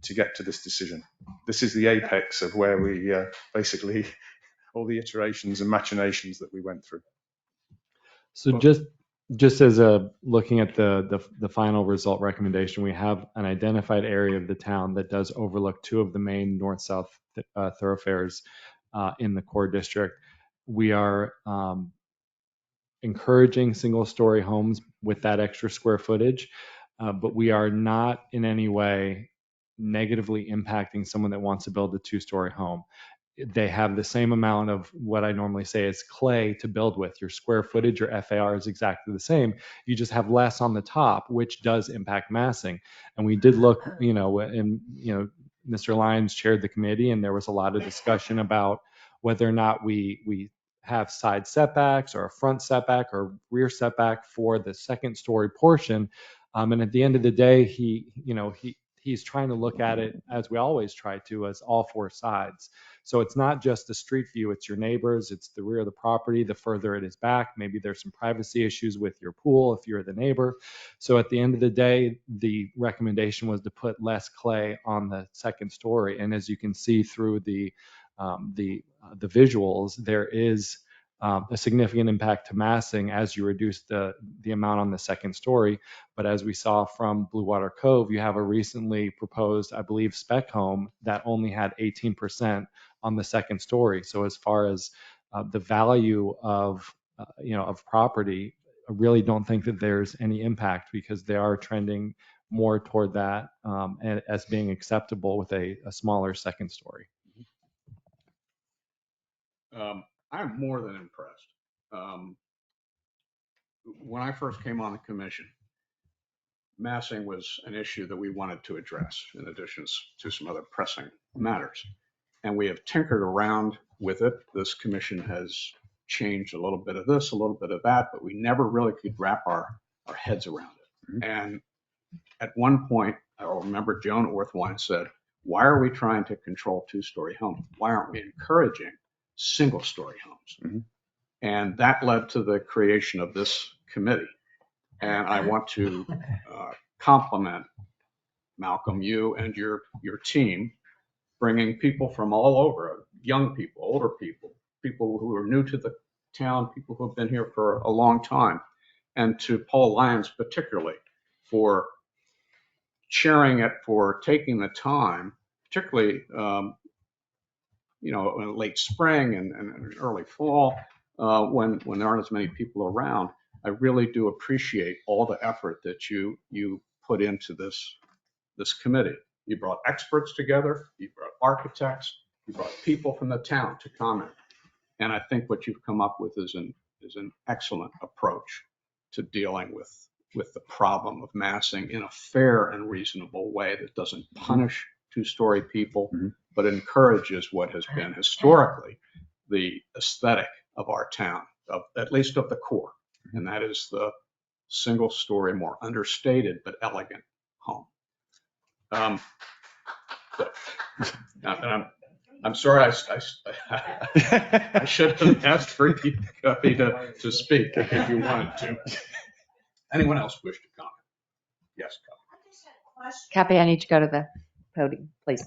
to get to this decision. This is the apex of where we basically, all the iterations and machinations that we went through. So just as looking at the final result recommendation, we have an identified area of the town that does overlook two of the main north-south thoroughfares in the core district. We are encouraging single-story homes with that extra square footage. but we are not in any way negatively impacting someone that wants to build a 2-story home. They have the same amount of what I normally say is clay to build with. Your square footage, your FAR is exactly the same. You just have less on the top, which does impact massing. And we did look, Mr. Lyons chaired the committee, and there was a lot of discussion about whether or not we have side setbacks or a front setback or rear setback for the second story portion. And at the end of the day, he's trying to look at it, as we always try to, as all 4 sides. So it's not just the street view, it's your neighbors, it's the rear of the property, the further it is back. Maybe there's some privacy issues with your pool if you're the neighbor. So at the end of the day, the recommendation was to put less clay on the second story. And as you can see through the visuals, there is a significant impact to massing as you reduce the amount on the second story. But as we saw from Blue Water Cove, you have a recently proposed, I believe, spec home that only had 18% on the second story. So as far as the value of property, I really don't think that there's any impact, because they are trending more toward that as being acceptable with a smaller second story. I'm more than impressed. When I first came on the commission, massing was an issue that we wanted to address in addition to some other pressing matters. And we have tinkered around with it. This commission has changed a little bit of this, a little bit of that, but we never really could wrap our heads around it. And at one point, I remember Joan Orthwine said, why are we trying to control 2-story homes? Why aren't we encouraging single-story homes? And that led to the creation of this committee. And I want to compliment Malcolm, you and your team, bringing people from all over, young people, older people, people who are new to the town, people who have been here for a long time, and to Paul Lyons particularly for chairing it, for taking the time, particularly in late spring and early fall, when there aren't as many people around. I really do appreciate all the effort that you put into this committee. You brought experts together, you brought architects, you brought people from the town to comment. And I think what you've come up with is an excellent approach to dealing with the problem of massing in a fair and reasonable way that doesn't punish 2-story people, but encourages what has been historically the aesthetic of our town, at least of the core. And that is the single-story, more understated but elegant home. I'm sorry, I should have asked for you to speak if you wanted to. Anyone else wish to comment? Yes, Cappy, I need to go to the podium, please.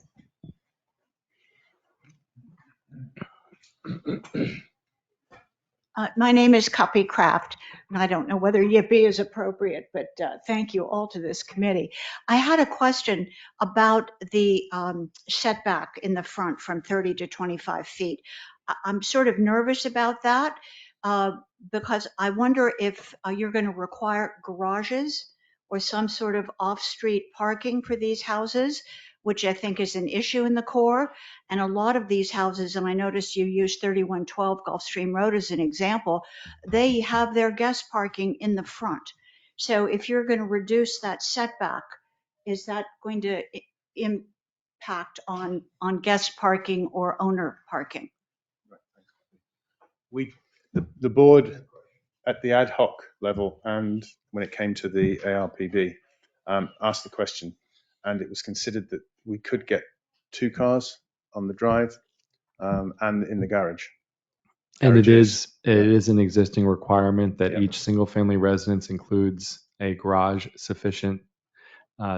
My name is Cuppy Craft, and I don't know whether Yippee is appropriate, but thank you all to this committee. I had a question about the setback in the front from 30 to 25 feet. I'm sort of nervous about that because I wonder if you're going to require garages or some sort of off-street parking for these houses, which I think is an issue in the core. And a lot of these houses, and I noticed you used 3112 Gulfstream Road as an example, they have their guest parking in the front. So if you're going to reduce that setback, is that going to impact on guest parking or owner parking? The board at the ad hoc level, and when it came to the ARPD, asked the question, and it was considered that we could get 2 cars on the drive and in the garage. And it is an existing requirement that each single family residence includes a garage sufficient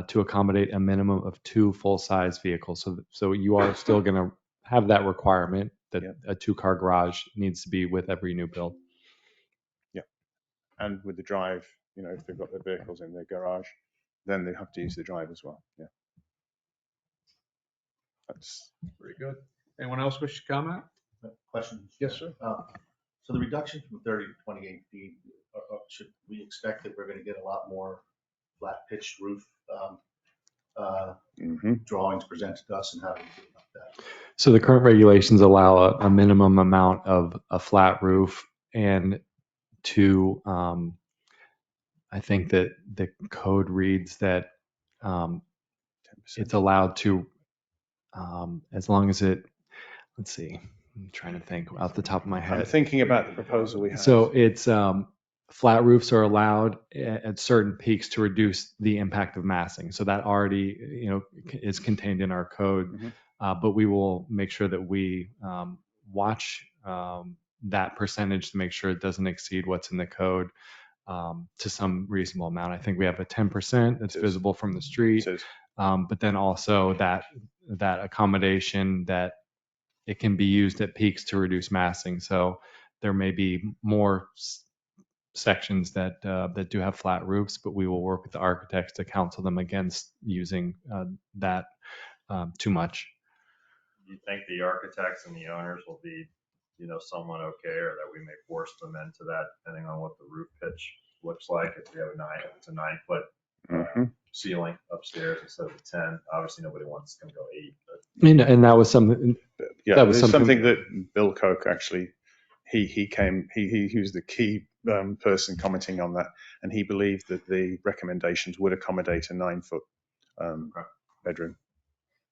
to accommodate a minimum of 2 full-size vehicles. So you are still going to have that requirement that a 2-car garage needs to be with every new build. Yeah. And with the drive, if they've got their vehicles in their garage, then they have to use the drive as well. Yeah. That's very good. Anyone else wish to comment? Questions? Yes, sir. So the reduction from 30 to 28 feet, should we expect that we're going to get a lot more flat pitched roof Mm-hmm. drawings presented to us and how do you feel about that? So the current regulations allow a minimum amount of a flat roof, and to I think that the code reads that it's allowed to, as long as it, let's see, I'm trying to think off the top of my head. I'm thinking about the proposal we have. So it's flat roofs are allowed at certain peaks to reduce the impact of massing. So that already, is contained in our code. Mhm. But we will make sure that we watch that percentage to make sure it doesn't exceed what's in the code to some reasonable amount. I think we have a 10% that's visible from the street, but then also that accommodation that it can be used at peaks to reduce massing. So there may be more sections that do have flat roofs, but we will work with the architects to counsel them against using that too much. Do you think the architects and the owners will be, somewhat okay, or that we may force them into that depending on what the roof pitch looks like? If we have if it's a 9-foot ceiling upstairs instead of a 10, obviously nobody wants to go 8. But And that was something. Yeah, that was something that Bill Koch actually, he was the key person commenting on that, and he believed that the recommendations would accommodate a 9-foot bedroom.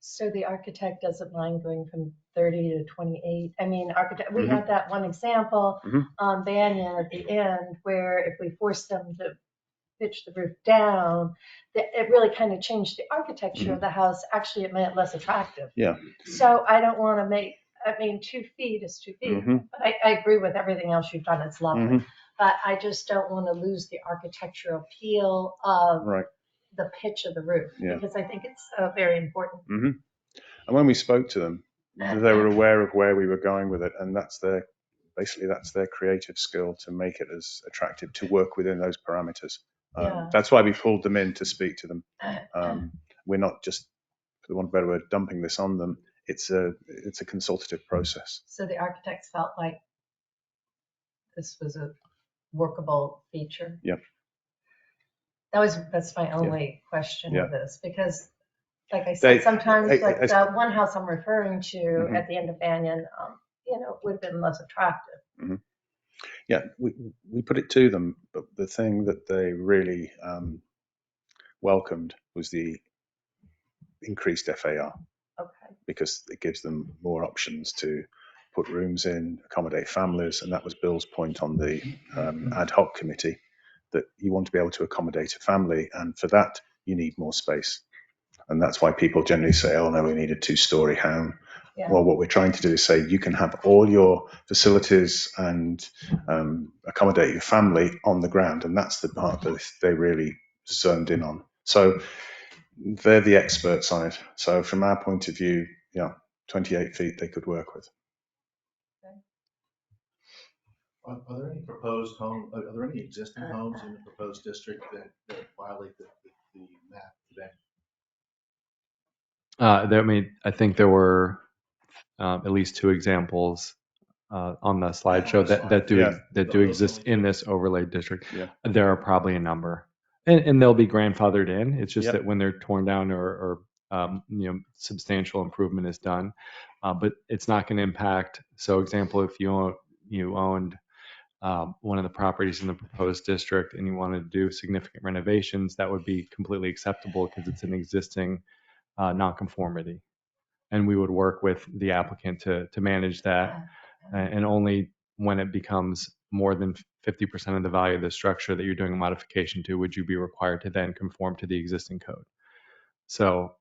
So the architect doesn't mind going from 30 to 28. I mean, we Mhm. had that one example Mhm. on Banyan at the end where if we forced them to pitch the roof down, it really kind of changed the architecture of the house. Actually, it made it less attractive. Yeah. So I don't want to make, 2 feet is 2 feet. Mhm. But I agree with everything else you've done. It's lovely. Mhm. But I just don't want to lose the architectural appeal of Right. the pitch of the roof, Yeah. because I think it's very important. hmm And when we spoke to them, they were aware of where we were going with it, and that's their creative skill to make it as attractive to work within those parameters. Yeah. That's why we pulled them in to speak to them. We're not just, for the want of a better word, dumping this on them. It's a consultative process. So the architects felt like this was a workable feature. Yep. That's my only question Yeah. of this, because like I said, sometimes like I- the one house I'm referring to Mhm. at the end of Banyan, would have been less attractive. Mhm. Yeah, we put it to them, but the thing that they really welcomed was the increased FAR. Okay. Because it gives them more options to put rooms in, accommodate families, and that was Bill's point on the ad hoc committee, that you want to be able to accommodate a family, and for that you need more space. And that's why people generally say, oh no, we need a 2-story home. Yeah. Well, what we're trying to do is say you can have all your facilities and accommodate your family on the ground, and that's the part that they really zoned in on. So they're the experts on it. So from our point of view, 28 feet they could work with. Are there any proposed homes, are there any existing homes in the proposed district that violate the map today? I think there were at least 2 examples on the slideshow that do exist in this overlay district. Yeah. There are probably a number, and they'll be grandfathered in. It's just Yep. that when they're torn down or substantial improvement is done, but it's not going to impact. So, example, if you owned one of the properties in the proposed district and you wanted to do significant renovations, that would be completely acceptable because it's an existing nonconformity. And we would work with the applicant to manage that. And only when it becomes more than 50% of the value of the structure that you're doing a modification to, would you be required to then conform to the existing code. So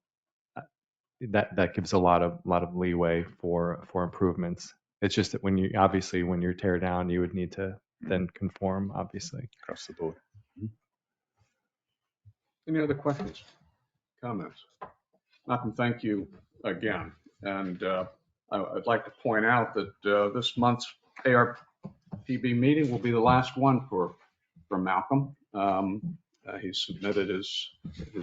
that gives a lot of leeway for improvements. It's just that when you tear down, you would need to then conform, obviously. Across the board. Any other questions, comments? Malcolm, thank you again. And I'd like to point out that this month's ARPB meeting will be the last one for Malcolm. He submitted his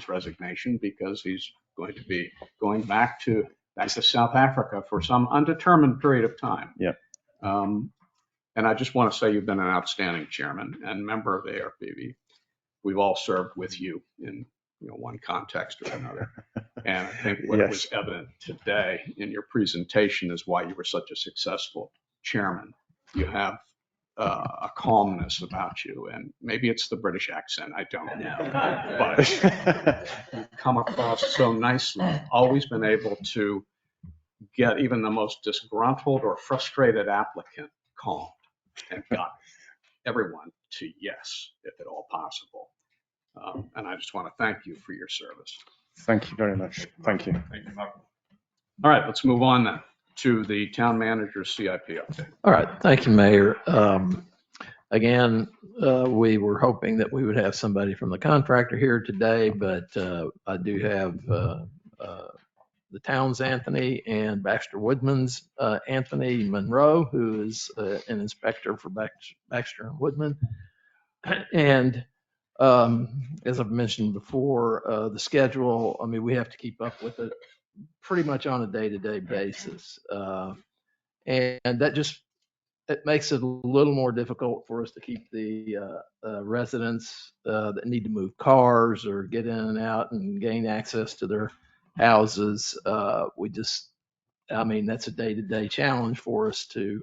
resignation because he's going to be going back to South Africa for some undetermined period of time. Yeah. And I just want to say you've been an outstanding chairman and member of the ARPB. we've all served with you in, one context or another. And I think what was evident today in your presentation is why you were such a successful chairman. You have a calmness about you, and maybe it's the British accent, I don't know. But you come across so nicely, always been able to get even the most disgruntled or frustrated applicant calmed and got everyone to yes, if at all possible. And I just want to thank you for your service. Thank you very much. Thank you. Thank you, Michael. All right, let's move on then to the town manager's CIP update. All right, thank you, Mayor. Again, we were hoping that we would have somebody from the contractor here today, but I do have the town's Anthony and Baxter Woodman's Anthony Monroe, who is an inspector for Baxter and Woodman. And as I've mentioned before, the schedule, I mean, we have to keep up with it pretty much on a day-to-day basis. And that just, it makes it a little more difficult for us to keep the residents that need to move cars or get in and out and gain access to their houses. I mean, that's a day-to-day challenge for us to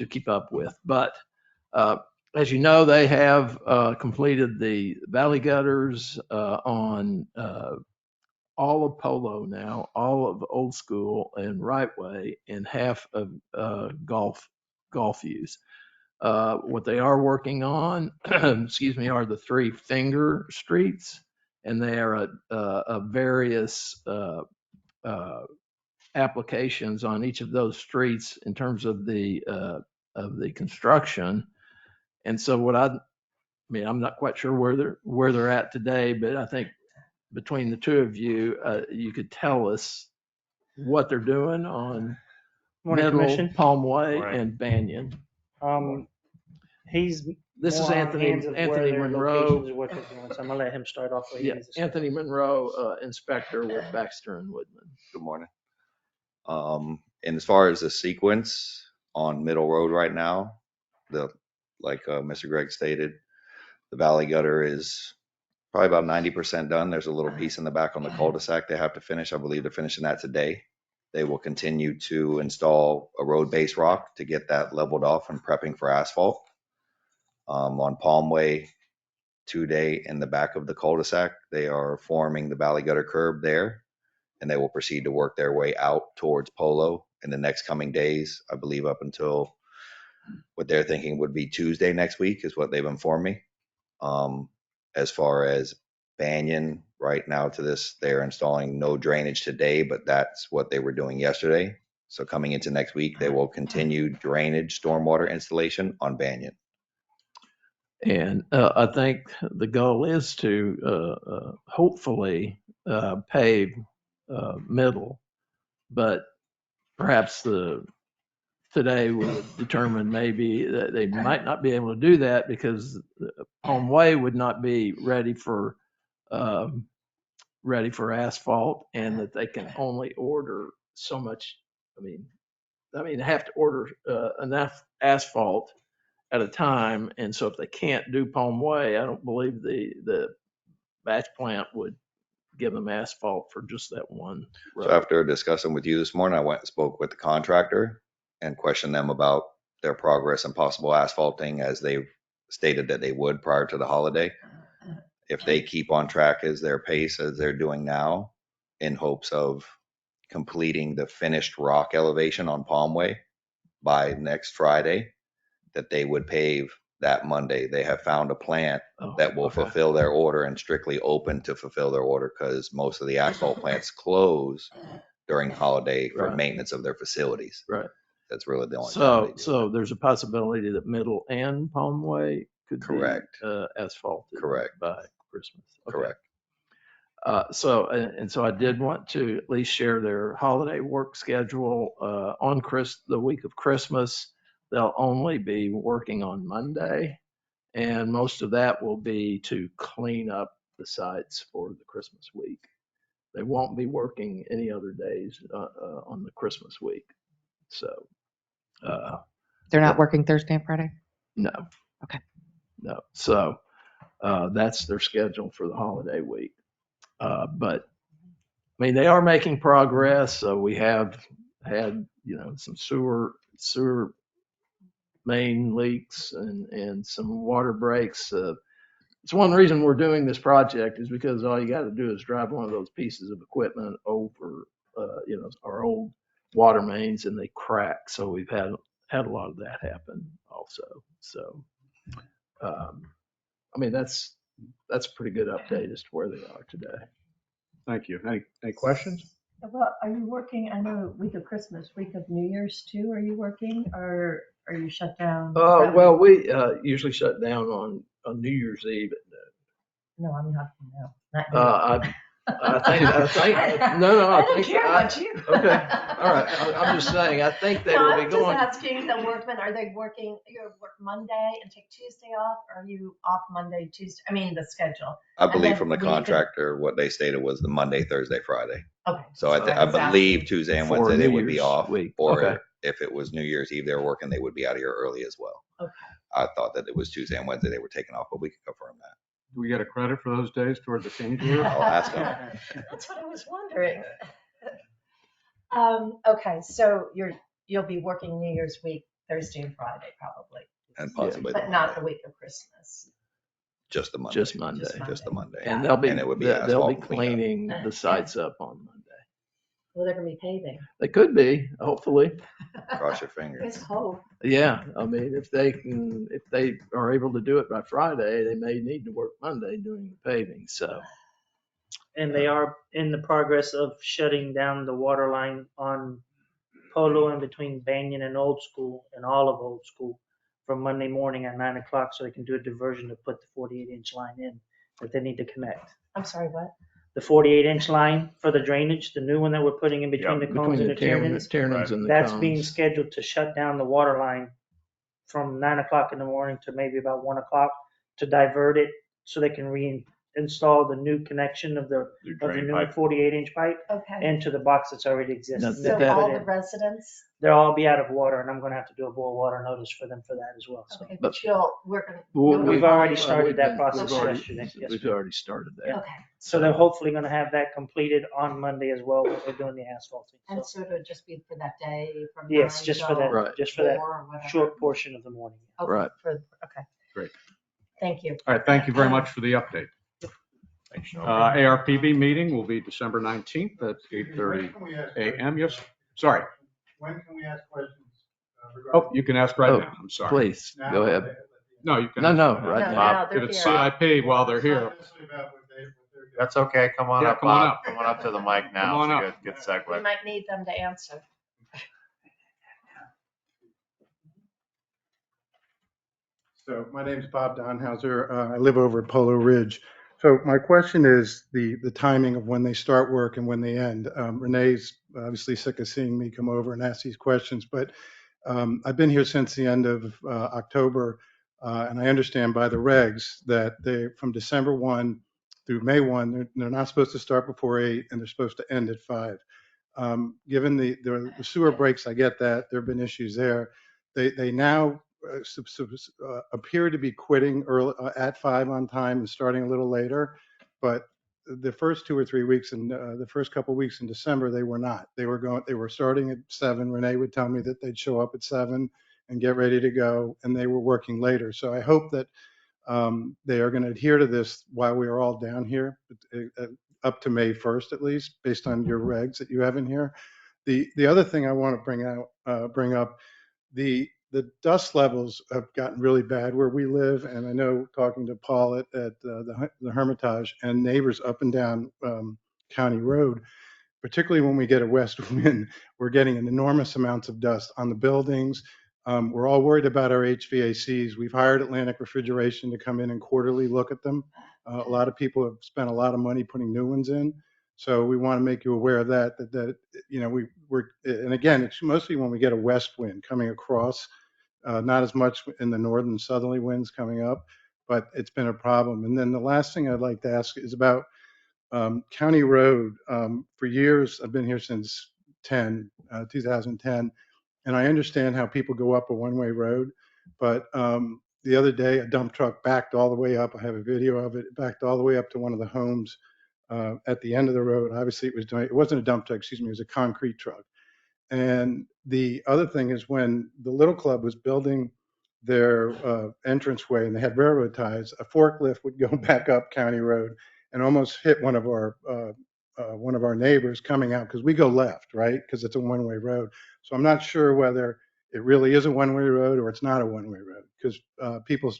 keep up with. But as you know, they have completed the valley gutters on all of Polo now, all of Old School and Right Way, and half of golf use. What they are working on, excuse me, are the 3 finger streets, and they are various applications on each of those streets in terms of the construction. And so I mean, I'm not quite sure where they're at today, but I think between the two of you, you could tell us what they're doing on Morning, Middle, Commission. Palm Way, Right. and Banyan. This is more on Anthony hands of where their Monroe. locations of what they're doing, so I'm gonna let him start off. what he Yeah, needs to say. Anthony Monroe, inspector with Baxter and Woodman. Good morning. And as far as the sequence on Middle Road right now, like Mr. Gregg stated, the valley gutter is probably about 90% done. There's a little piece in the back on the cul-de-sac they have to finish. I believe they're finishing that today. They will continue to install a road base rock to get that leveled off and prepping for asphalt. On Palm Way today, in the back of the cul-de-sac, they are forming the valley gutter curb there, and they will proceed to work their way out towards Polo in the next coming days. I believe up until what they're thinking would be Tuesday next week is what they've informed me. As far as Banyan, right now to this, they're installing no drainage today, but that's what they were doing yesterday. So coming into next week, they will continue drainage stormwater installation on Banyan. And I think the goal is to hopefully pave Middle, but perhaps today will determine maybe that they might not be able to do that because Palm Way would not be ready for asphalt, and that they can only order so much. I mean, they have to order enough asphalt at a time, and so if they can't do Palm Way, I don't believe the batch plant would give them asphalt for just that one road. So after discussing with you this morning, I went and spoke with the contractor and questioned them about their progress and possible asphalting, as they stated that they would prior to the holiday. If they keep on track as their pace as they're doing now, in hopes of completing the finished rock elevation on Palm Way by next Friday, that they would pave that Monday. They have found a plant that will fulfill their order and strictly open to fulfill their order, because most of the asphalt plants close during holiday for maintenance of their facilities. Right. That's really the only time. So there's a possibility that Middle and Palm Way could be asphalted by Christmas. Okay. Correct. So I did want to at least share their holiday work schedule. On the week of Christmas, they'll only be working on Monday, and most of that will be to clean up the sites for the Christmas week. They won't be working any other days on the Christmas week. So they're not working Thursday and Friday? No. Okay. No. So That's their schedule for the holiday week. But I mean, they are making progress. We have had, some sewer main leaks and some water breaks. It's one reason we're doing this project is because all you got to do is drive one of those pieces of equipment over, our old water mains and they crack. So we've had a lot of that happen also. So, I mean, that's a pretty good update as to where they are today. Thank you. Any questions? Well, are you working, I know week of Christmas, week of New Year's too, are you working or are you shut down? Well, we usually shut down on New Year's Eve. No, I'm not, no, not you. I think, no, I don't care about you. Okay, all right. I'm just saying, I think they No, will I'm be just going. asking the workmen, are they working, you work Monday and take Tuesday off? Or are you off Monday, Tuesday? I mean, the schedule. I And believe then from the we could- contractor, what they stated was the Monday, Thursday, Friday. Okay. So I was believe asking. Tuesday and For Wednesday they New would be Year's off. week. Or Okay. if it was New Year's Eve they were working, they would be out of here early as well. Okay. I thought that it was Tuesday and Wednesday they were taking off, but we can confirm that. Do we get a credit for those days toward the change order? I'll ask them. That's what I was wondering. Okay, so you'll be working New Year's week, Thursday and Friday probably. And possibly But not the week of Christmas. just the Monday. Just Monday. Just the Monday. And they'll be, And it would be they'll be asphalt cleaned up. cleaning the sites up on Monday. Well, they're gonna be paving. They could be, hopefully. Cross your fingers. Let's hope. Yeah, I mean, if they are able to do it by Friday, they may need to work Monday doing the paving, so. And they are in the progress of shutting down the water line on Polo in between Banyan and Old School and all of Old School from Monday morning at 9 o'clock so they can do a diversion to put the 48-inch line in that they need to connect. I'm sorry, what? The 48-inch line for the drainage, the new one that we're putting in between the cones and the Tiernans, Tiernans and the that's cones. being scheduled to shut down the water line from 9 o'clock in the morning to maybe about 1 o'clock to divert it so they can reinstall the new connection of the new 48-inch pipe Okay. into the box that's already existing. So all the residents? They'll all be out of water and I'm gonna have to do a boil water notice for them for that as well. So Okay, but we're gonna. We've already started we've that been- process we've already- yesterday. Yes, We've ma'am. already started that. Okay. So they're hopefully gonna have that completed on Monday as well, when we're doing the asphalting. And So, so it'll just be for that day from yes, 9 just for till that, Right. just for that 4 or whatever? short portion of the morning. Okay, Right. Okay. Great. Thank you. All right, thank you very much for the update. ARPB meeting will be December 19th at 8:30 a.m. Yes, sorry. When can we ask questions? Oh, you can ask right Oh, now. I'm sorry. Please, go ahead. No, you can. No, ask no, right now. right No, now. no, they're If it's here. CIP while they're here. That's okay. Come on Yeah, up, come on Bob. up. Come on up to the mic now. Come on It's a up. Good We segue. might need them to answer. So my name is Bob Donhauser. I live over at Polo Ridge. So my question is the timing of when they start work and when they end. Renee's obviously sick of seeing me come over and ask these questions, but I've been here since the end of October, and I understand by the regs that they from December 1 through May 1, they're not supposed to start before 8 and they're supposed to end at 5. Given the sewer breaks, I get that. There have been issues there. They now appear to be quitting early, at 5 on time and starting a little later. But the first 2 or 3 weeks and the first couple of weeks in December, they were not. They were starting at 7. Renee would tell me that they'd show up at 7 and get ready to go, and they were working later. So I hope that they are going to adhere to this while we are all down here, up to May 1st at least, based on your regs that you have in here. The other thing I want to bring up, the dust levels have gotten really bad where we live, and I know talking to Paul at the Hermitage and neighbors up and down County Road, particularly when we get a west wind, we're getting enormous amounts of dust on the buildings. We're all worried about our HVACs. We've hired Atlantic Refrigeration to come in and quarterly look at them. A lot of people have spent a lot of money putting new ones in. So we want to make you aware of that we're, and again, it's mostly when we get a west wind coming across, not as much in the northern and southerly winds coming up, but it's been a problem. And then the last thing I'd like to ask is about County Road. For years, I've been here since 2010, and I understand how people go up a one-way road, but The other day, a dump truck backed all the way up. I have a video of it, backed all the way up to one of the homes at the end of the road. Obviously, it wasn't a dump truck, excuse me, it was a concrete truck. And the other thing is when the Little Club was building their entranceway and they had railroad ties, a forklift would go back up County Road and almost hit one of our neighbors coming out because we go left, right? Because it's a one-way road. So I'm not sure whether it really is a one-way road or it's not a one-way road because people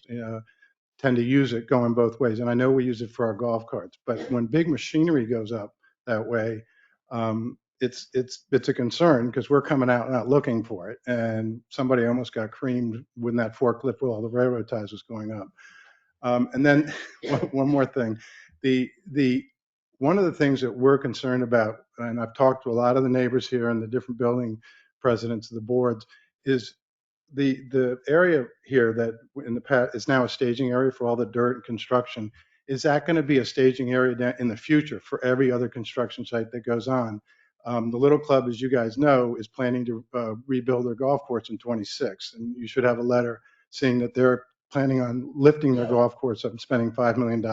tend to use it going both ways. And I know we use it for our golf carts, but when big machinery goes up that way, it's a concern because we're coming out not looking for it. And somebody almost got creamed when that forklift with all the railroad ties was going up. And then one more thing, one of the things that we're concerned about, and I've talked to a lot of the neighbors here and the different building presidents of the boards, is the area here that in the past is now a staging area for all the dirt and construction. Is that going to be a staging area in the future for every other construction site that goes on? The Little Club, as you guys know, is planning to rebuild their golf course in 26, and you should have a letter saying that they're planning on lifting their golf course up and spending $5 million.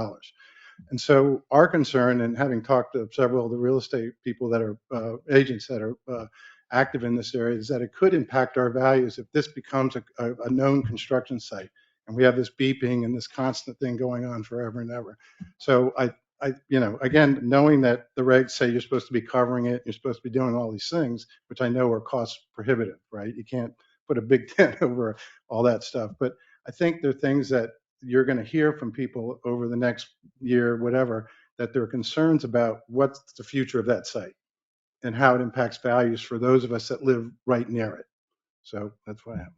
And so our concern, and having talked to several of the real estate people that are agents that are active in this area, is that it could impact our values if this becomes a known construction site and we have this beeping and this constant thing going on forever and ever. So again, knowing that the regs say you're supposed to be covering it, you're supposed to be doing all these things, which I know are cost prohibitive, right? You can't put a big tent over all that stuff. But I think there are things that you're going to hear from people over the next year, whatever, that there are concerns about what's the future of that site and how it impacts values for those of us that live right near it. So that's what I have.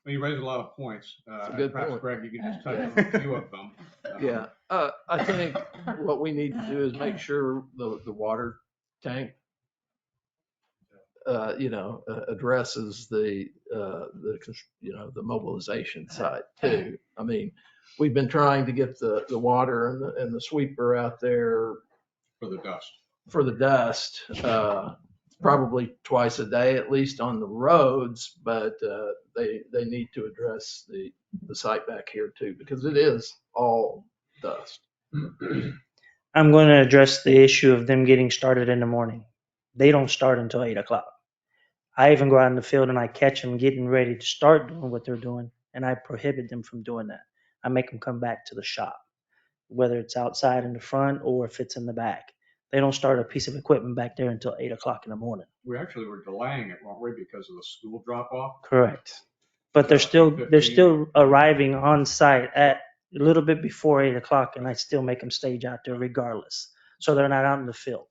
Well, you raised a lot of points. That's a good Perhaps, point. Greg, you can just touch on a few of them. Yeah, I think what we need to do is make sure the water tank, addresses the mobilization side too. I mean, we've been trying to get the water and the sweeper out there For the dust. for the dust, probably twice a day, at least on the roads, but they need to address the site back here too, because it is all dust. I'm going to address the issue of them getting started in the morning. They don't start until 8 o'clock. I even go out in the field and I catch them getting ready to start doing what they're doing, and I prohibit them from doing that. I make them come back to the shop, whether it's outside in the front or if it's in the back. They don't start a piece of equipment back there until 8 o'clock in the morning. We actually were delaying it, weren't we, because of the school drop off? Correct. But they're still arriving on site at a little bit before 8 o'clock, and I still make them stage out there regardless. So they're not out in the field.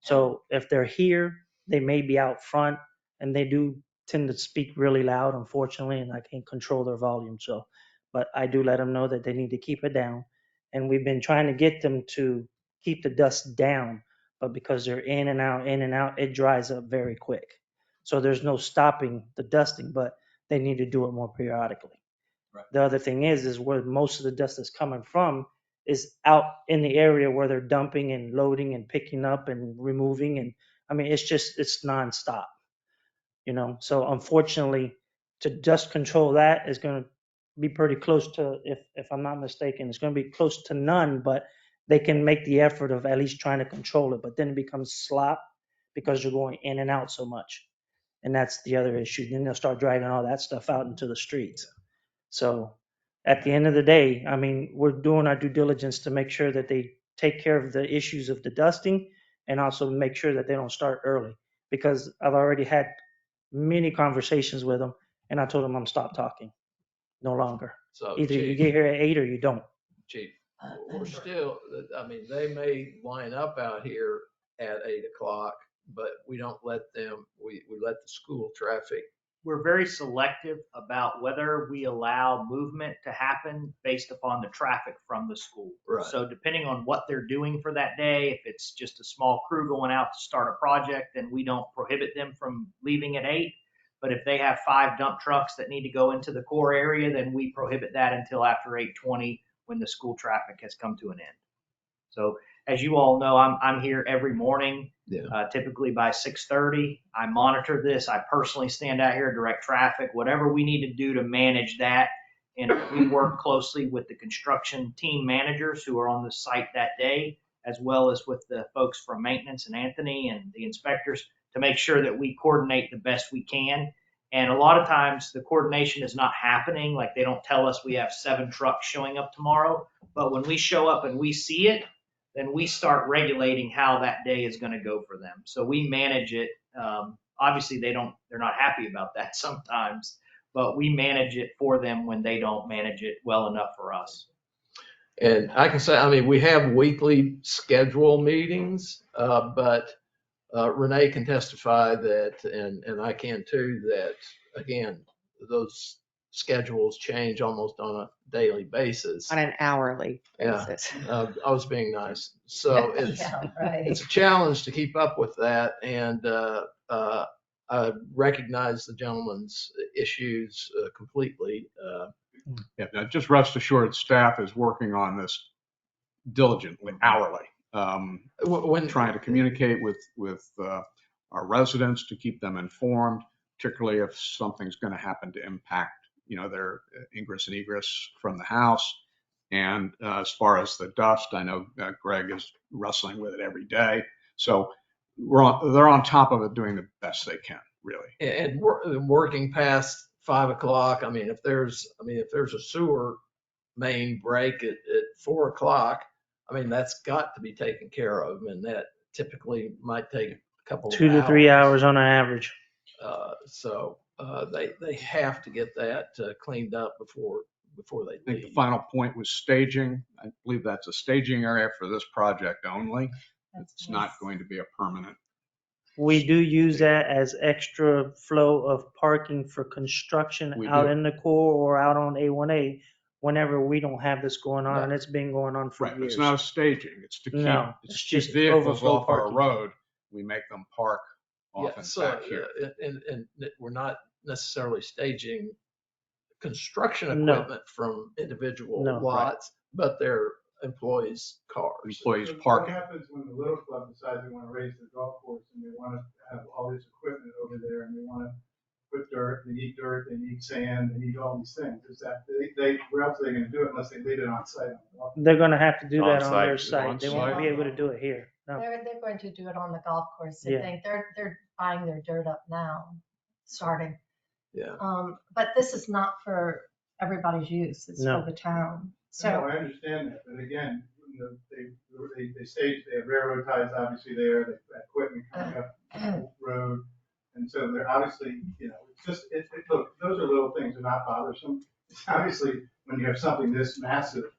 So if they're here, they may be out front, and they do tend to speak really loud, unfortunately, and I can't control their volume. So, but I do let them know that they need to keep it down. And we've been trying to get them to keep the dust down, but because they're in and out, it dries up very quick. So there's no stopping the dusting, but they need to do it more periodically. Right. The other thing is where most of the dust is coming from is out in the area where they're dumping and loading and picking up and removing. And I mean, it's nonstop, So unfortunately, to dust control that is going to be pretty close to, if I'm not mistaken, it's going to be close to none, but they can make the effort of at least trying to control it. But then it becomes slop because you're going in and out so much. And that's the other issue. Then they'll start dragging all that stuff out into the streets. So at the end of the day, I mean, we're doing our due diligence to make sure that they take care of the issues of the dusting and also make sure that they don't start early, because I've already had many conversations with them and I told them I'm stop talking no longer. So Either you Chief, get here at 8 or you don't. Chief, we're still, I mean, they may line up out here at 8 o'clock, but we don't let them, we let the school traffic. We're very selective about whether we allow movement to happen based upon the traffic from the school. Right. So depending on what they're doing for that day, if it's just a small crew going out to start a project, then we don't prohibit them from leaving at 8. But if they have 5 dump trucks that need to go into the core area, then we prohibit that until after 8:20 when the school traffic has come to an end. So as you all know, I'm here every morning, Yeah. typically by 6:30. I monitor this. I personally stand out here, direct traffic, whatever we need to do to manage that. And we work closely with the construction team managers who are on the site that day, as well as with the folks from maintenance and Anthony and the inspectors to make sure that we coordinate the best we can. And a lot of times the coordination is not happening. Like they don't tell us we have 7 trucks showing up tomorrow. But when we show up and we see it, then we start regulating how that day is going to go for them. So we manage it. Obviously they're not happy about that sometimes, but we manage it for them when they don't manage it well enough for us. And I can say, I mean, we have weekly schedule meetings, but Renee can testify that, and I can too, that again, those schedules change almost on a daily basis. On an hourly Yeah, basis. I was being nice. So it's Yeah, right. it's a challenge to keep up with that, and I recognize the gentleman's issues completely. Yeah, now just rest assured, staff is working on this diligently, hourly. When trying to communicate with our residents to keep them informed, particularly if something's going to happen to impact, their ingress and egress from the house. And as far as the dust, I know Greg is wrestling with it every day. So they're on top of it, doing the best they can, really. And working past 5 o'clock. I mean, if there's a sewer main break at 4 o'clock, I mean, that's got to be taken care of, and that typically might take a couple of 2 to 3 hours on an average. So they have to get that cleaned up before they I think the leave. final point was staging. I believe that's a staging area for this project only. It's not going to be a permanent. We do use that as extra flow of parking for construction We out do. in the core or out on A1A whenever we don't have this going on, Yeah. and it's been going on for Right, years. it's not a staging. It's to keep, No, it's it's to keep just vehicles overflow off our parking. road. We make them park Yeah, often so back here. and we're not necessarily staging construction No. equipment from individual No. lots, but they're employees' cars. Employees So What parking. happens when the Little Club decides they want to raise the golf course and they want to have all this equipment over there and they want to put dirt, they need sand, they need all these things? Is that, where else are they going to do it unless they leave it on site? On the golf course? They're gonna have to do On that on site. their On site. They won't site. be able to do it here. No. They're going to do it on the golf course. I Yeah. think they're buying their dirt up now, starting. Yeah. But this is not for everybody's use. It's No. for the town. No, So I understand that, but again, they stage, they have railroad ties obviously there, they've got equipment coming up the road. And so they're obviously, it's just, look, those are little things, they're not bothersome. It's obviously when you have something this massive.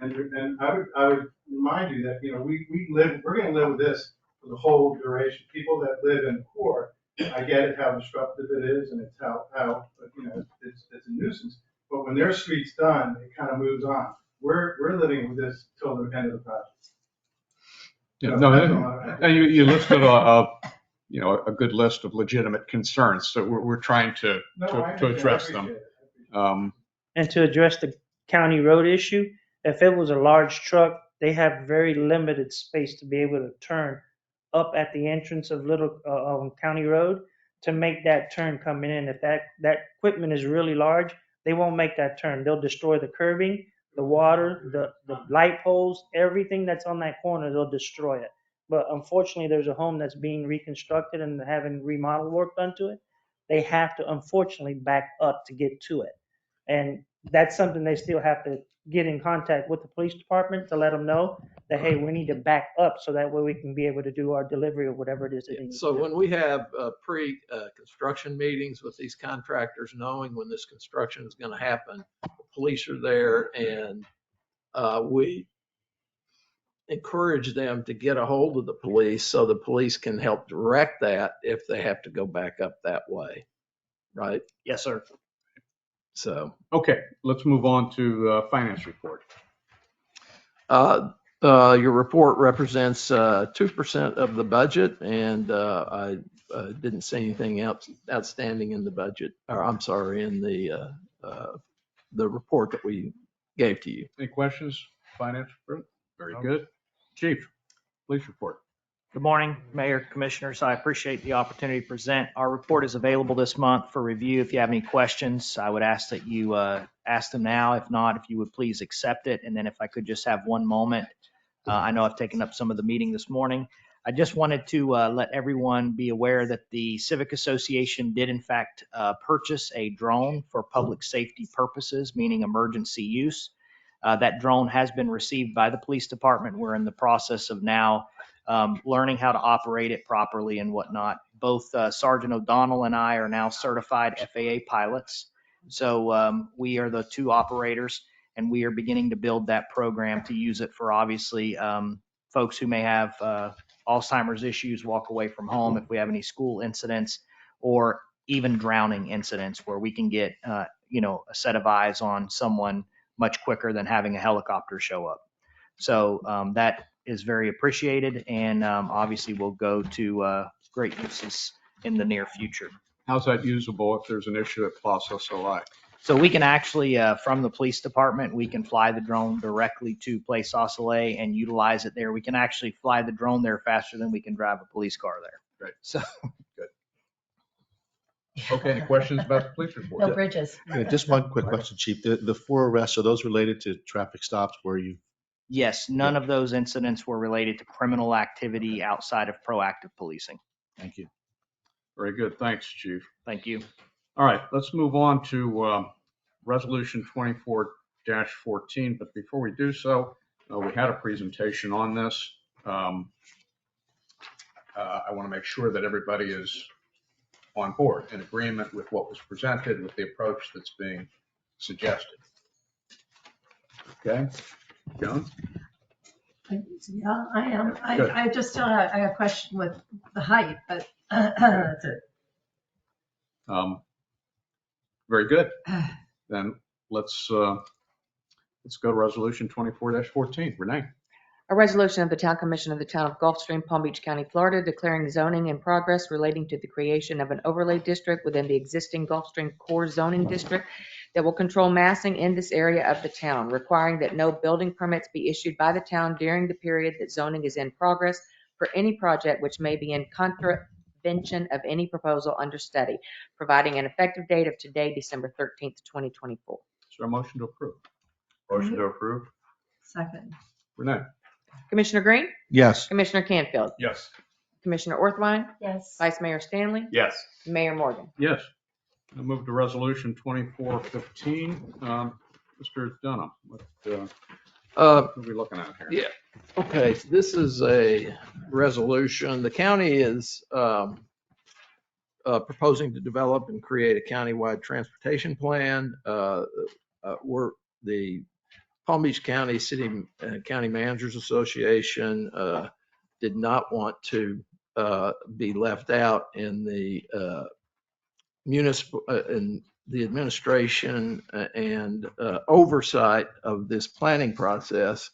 And I would remind you that, we're gonna live with this for the whole duration. People that live in the core, I get it, how disruptive it is, and it's how it's a nuisance. But when their street's done, it kind of moves on. We're living with this till the end of the project. Yeah, So no, that's all I- and you listed a good list of legitimate concerns. So we're trying to No, I to understand. address I them. appreciate it. And to address the county road issue, if it was a large truck, they have very limited space to be able to turn up at the entrance of Little County Road to make that turn coming in. If that equipment is really large, they won't make that turn. They'll destroy the curbing, the water, the light poles, everything that's on that corner, they'll destroy it. But unfortunately, there's a home that's being reconstructed and having remodel work done to it. They have to unfortunately back up to get to it. And that's something they still have to get in contact with the police department to let them know that, hey, we need to back up so that way we can be able to do our delivery or whatever it is that they need So to do. when we have pre-construction meetings with these contractors, knowing when this construction is going to happen, the police are there, and we encourage them to get a hold of the police so the police can help direct that if they have to go back up that way, right? Yes, sir. So Okay, let's move on to finance report. your report represents 2% of the budget, and I didn't see anything outstanding in the budget, or I'm sorry, in the report that we gave to you. Any questions? Finance report? Very No. good. Chief? Police report. Good morning, Mayor, Commissioners. I appreciate the opportunity to present. Our report is available this month for review. If you have any questions, I would ask that you ask them now. If not, if you would please accept it. And then if I could just have one moment, I know I've taken up some of the meeting this morning. I just wanted to let everyone be aware that the Civic Association did in fact purchase a drone for public safety purposes, meaning emergency use. That drone has been received by the police department. We're in the process of now learning how to operate it properly and whatnot. Both Sergeant O'Donnell and I are now certified FAA pilots. So we are the two operators, and we are beginning to build that program to use it for obviously folks who may have Alzheimer's issues, walk away from home, if we have any school incidents, or even drowning incidents where we can get a set of eyes on someone much quicker than having a helicopter show up. So that is very appreciated, and obviously will go to great uses in the near future. How's that usable if there's an issue at Plaza Solai? So we can actually, from the police department, we can fly the drone directly to Place au Soleil and utilize it there. We can actually fly the drone there faster than we can drive a police car there. Great. So Okay, any questions about the police report? No bridges. Yeah, just one quick question, Chief. The 4 arrests, are those related to traffic stops where you? yes, none of those incidents were related to criminal activity outside of proactive policing. Thank you. Very good. Thanks, Chief. Thank you. All right, let's move on to Resolution 24-14. But before we do so, we had a presentation on this. I want to make sure that everybody is on board, in agreement with what was presented, with the approach that's being suggested. Okay, Joan? Yeah, I am. Good. I just I have a question with the height, but that's it. Very good. Then let's go to Resolution 24-14. Renee? A resolution of the Town Commission of the Town of Gulfstream, Palm Beach County, Florida, declaring zoning in progress relating to the creation of an overlay district within the existing Gulfstream Core Zoning District that will control massing in this area of the town, requiring that no building permits be issued by the town during the period that zoning is in progress for any project which may be in contravention of any proposal under study, providing an effective date of today, December 13th, 2024. Is there a motion to approve? Motion to approve? Second. Renee? Commissioner Green? Yes. Commissioner Canfield? Yes. Commissioner Orthwein? Yes. Vice Mayor Stanley? Yes. Mayor Morgan? Yes. I'll move to Resolution 24-15. Mr. Dunham, what are we looking at here? Yeah. Okay, so this is a resolution. The county is proposing to develop and create a countywide transportation plan. We're the Palm Beach County City County Managers Association did not want to be left out in the municipal in the administration and oversight of this planning process.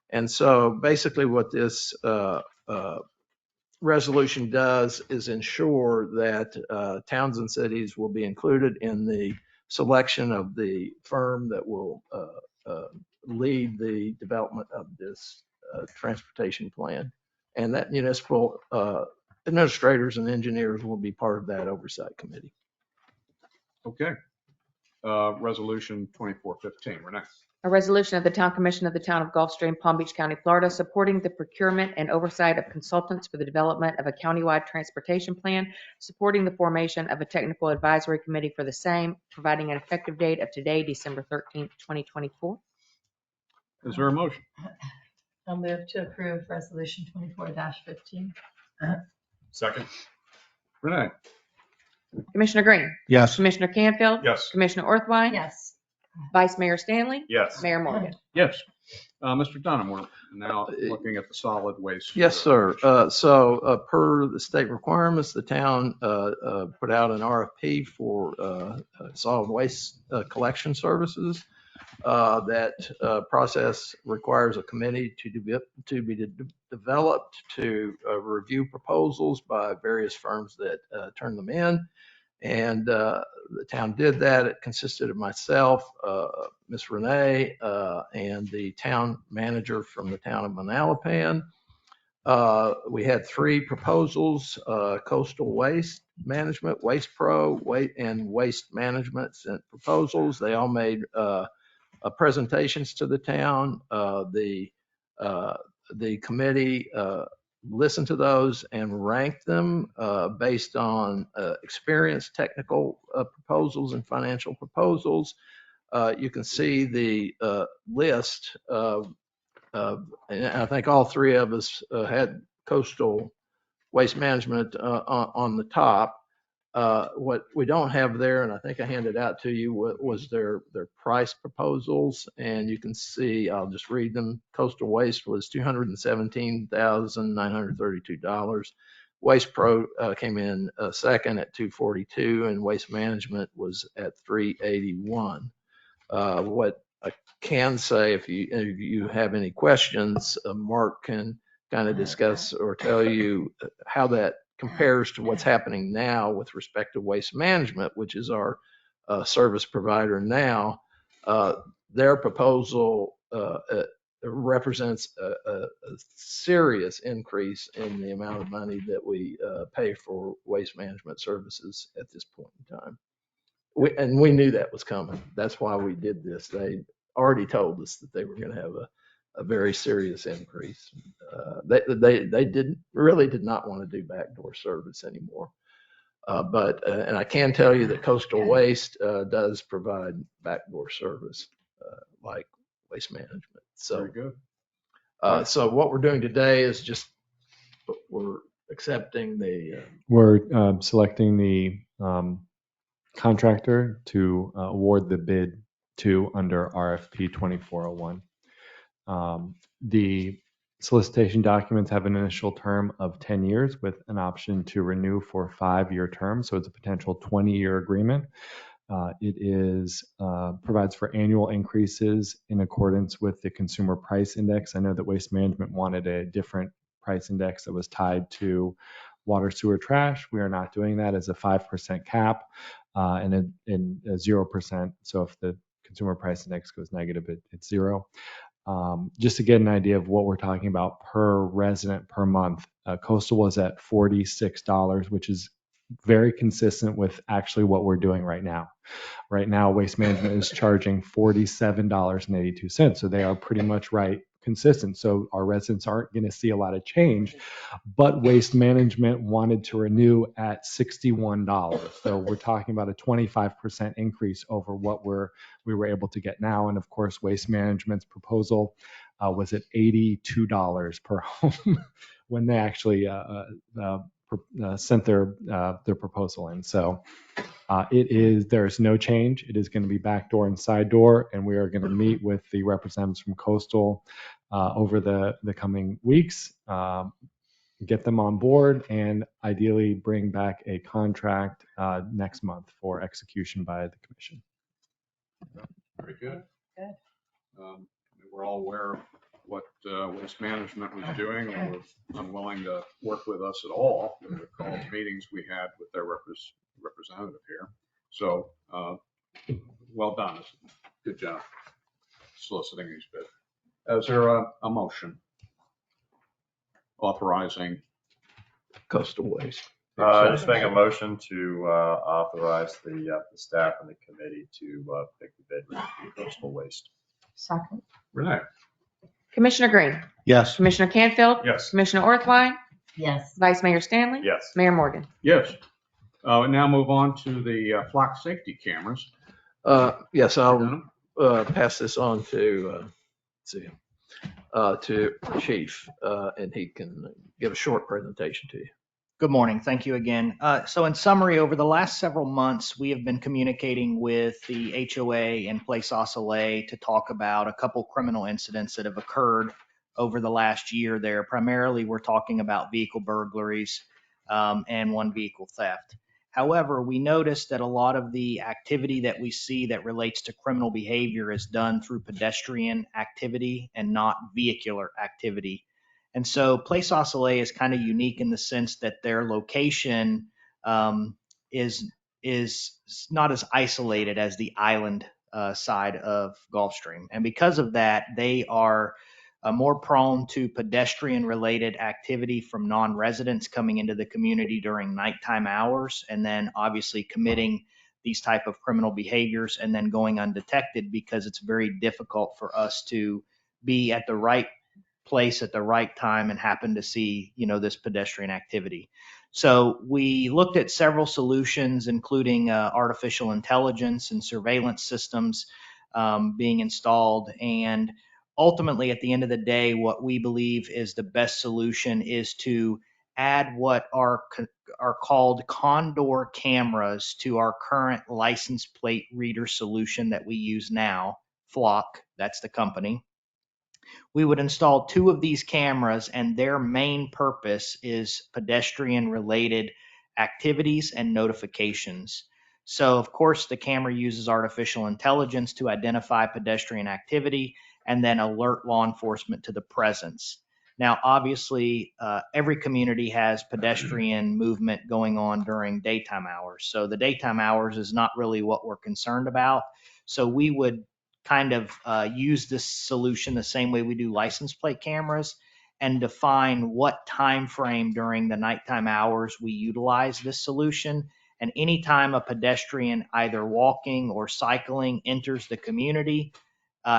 And so basically what this resolution does is ensure that towns and cities will be included in the selection of the firm that will lead the development of this transportation plan. And that municipal administrators and engineers will be part of that oversight committee. Okay. Resolution 24-15. Renee? A resolution of the Town Commission of the Town of Gulfstream, Palm Beach County, Florida, supporting the procurement and oversight of consultants for the development of a countywide transportation plan, supporting the formation of a technical advisory committee for the same, providing an effective date of today, December 13th, 2024. Is there a motion? I'll move to approve Resolution 24-15. Second? Renee? Commissioner Green? Yes. Commissioner Canfield? Yes. Commissioner Orthwein? Yes. Vice Mayor Stanley? Yes. Mayor Morgan? Yes. Mr. Dunham, we're now looking at the solid waste. Yes, sir. So per the state requirements, the town put out an RFP for solid waste collection services. That process requires a committee to be developed to review proposals by various firms that turn them in. And the town did that. It consisted of myself, Miss Renee, and the town manager from the town of Manalapan. We had 3 proposals, Coastal Waste Management, Waste Pro, and Waste Management sent proposals. They all made presentations to the town. The committee listened to those and ranked them based on experience, technical proposals, and financial proposals. You can see the list of, and I think all 3 of us had Coastal Waste Management on the top. What we don't have there, and I think I handed out to you, was their price proposals. And you can see, I'll just read them. Coastal Waste was $217,932. Waste Pro came in second at $242, and Waste Management was at $381. What I can say, if you have any questions, Mark can kind of discuss or tell you how that compares to what's happening now with respect to Waste Management, which is our service provider now. Their proposal represents a serious increase in the amount of money that we pay for waste management services at this point in time. We knew that was coming. That's why we did this. They already told us that they were going to have a very serious increase. They did not want to do backdoor service anymore. And I can tell you that Coastal Waste does provide backdoor service like Waste Management. So Very good. So what we're doing today is just we're accepting the. We're selecting the contractor to award the bid to under RFP 2401. The solicitation documents have an initial term of 10 years with an option to renew for a 5-year term. So it's a potential 20-year agreement. It provides for annual increases in accordance with the Consumer Price Index. I know that Waste Management wanted a different price index that was tied to water, sewer, trash. We are not doing that as a 5% cap and a 0%. So if the Consumer Price Index goes negative, it's 0. Just to get an idea of what we're talking about per resident per month, Coastal was at $46, which is very consistent with actually what we're doing right now. Right now, Waste Management is charging $47.82. So they are pretty much consistent. So our residents aren't going to see a lot of change, but Waste Management wanted to renew at $61. So we're talking about a 25% increase over what we were able to get now. And of course, Waste Management's proposal was at $82 per home when they actually sent their proposal in. So there's no change. It is going to be backdoor and side door, and we are going to meet with the representatives from Coastal over the coming weeks, get them on board, and ideally bring back a contract next month for execution by the commission. Very good. We're all aware of what Waste Management was doing, and were unwilling to work with us at all. We recall the meetings we had with their representative here. So well done. Good job soliciting these bids. Is there a motion authorizing Coastal Waste? Just make a motion to authorize the staff and the committee to pick the bid rate for Coastal Waste. Second. Renee? Commissioner Green? Yes. Commissioner Canfield? Yes. Commissioner Orthwein? Yes. Vice Mayor Stanley? Yes. Mayor Morgan? Yes. We now move on to the flock safety cameras. Yes, I'll pass this on to Chief, and he can give a short presentation to you. Good morning. Thank you again. So in summary, over the last several months, we have been communicating with the HOA and Place Ocelay to talk about a couple criminal incidents that have occurred over the last year there. Primarily, we're talking about vehicle burglaries and one vehicle theft. However, we noticed that a lot of the activity that we see that relates to criminal behavior is done through pedestrian activity and not vehicular activity. And so Place Ocelay is kind of unique in the sense that their location is not as isolated as the island side of Gulfstream. And because of that, they are more prone to pedestrian-related activity from non-residents coming into the community during nighttime hours, and then obviously committing these type of criminal behaviors and then going undetected, because it's very difficult for us to be at the right place at the right time and happen to see, this pedestrian activity. So we looked at several solutions, including artificial intelligence and surveillance systems being installed. And ultimately, at the end of the day, what we believe is the best solution is to add what are called Condor cameras to our current license plate reader solution that we use now, Flock, that's the company. We would install 2 of these cameras, and their main purpose is pedestrian-related activities and notifications. So, of course, the camera uses artificial intelligence to identify pedestrian activity and then alert law enforcement to the presence. Now, obviously, every community has pedestrian movement going on during daytime hours. So the daytime hours is not really what we're concerned about. So we would kind of use this solution the same way we do license plate cameras and define what time frame during the nighttime hours we utilize this solution. And anytime a pedestrian either walking or cycling enters the community,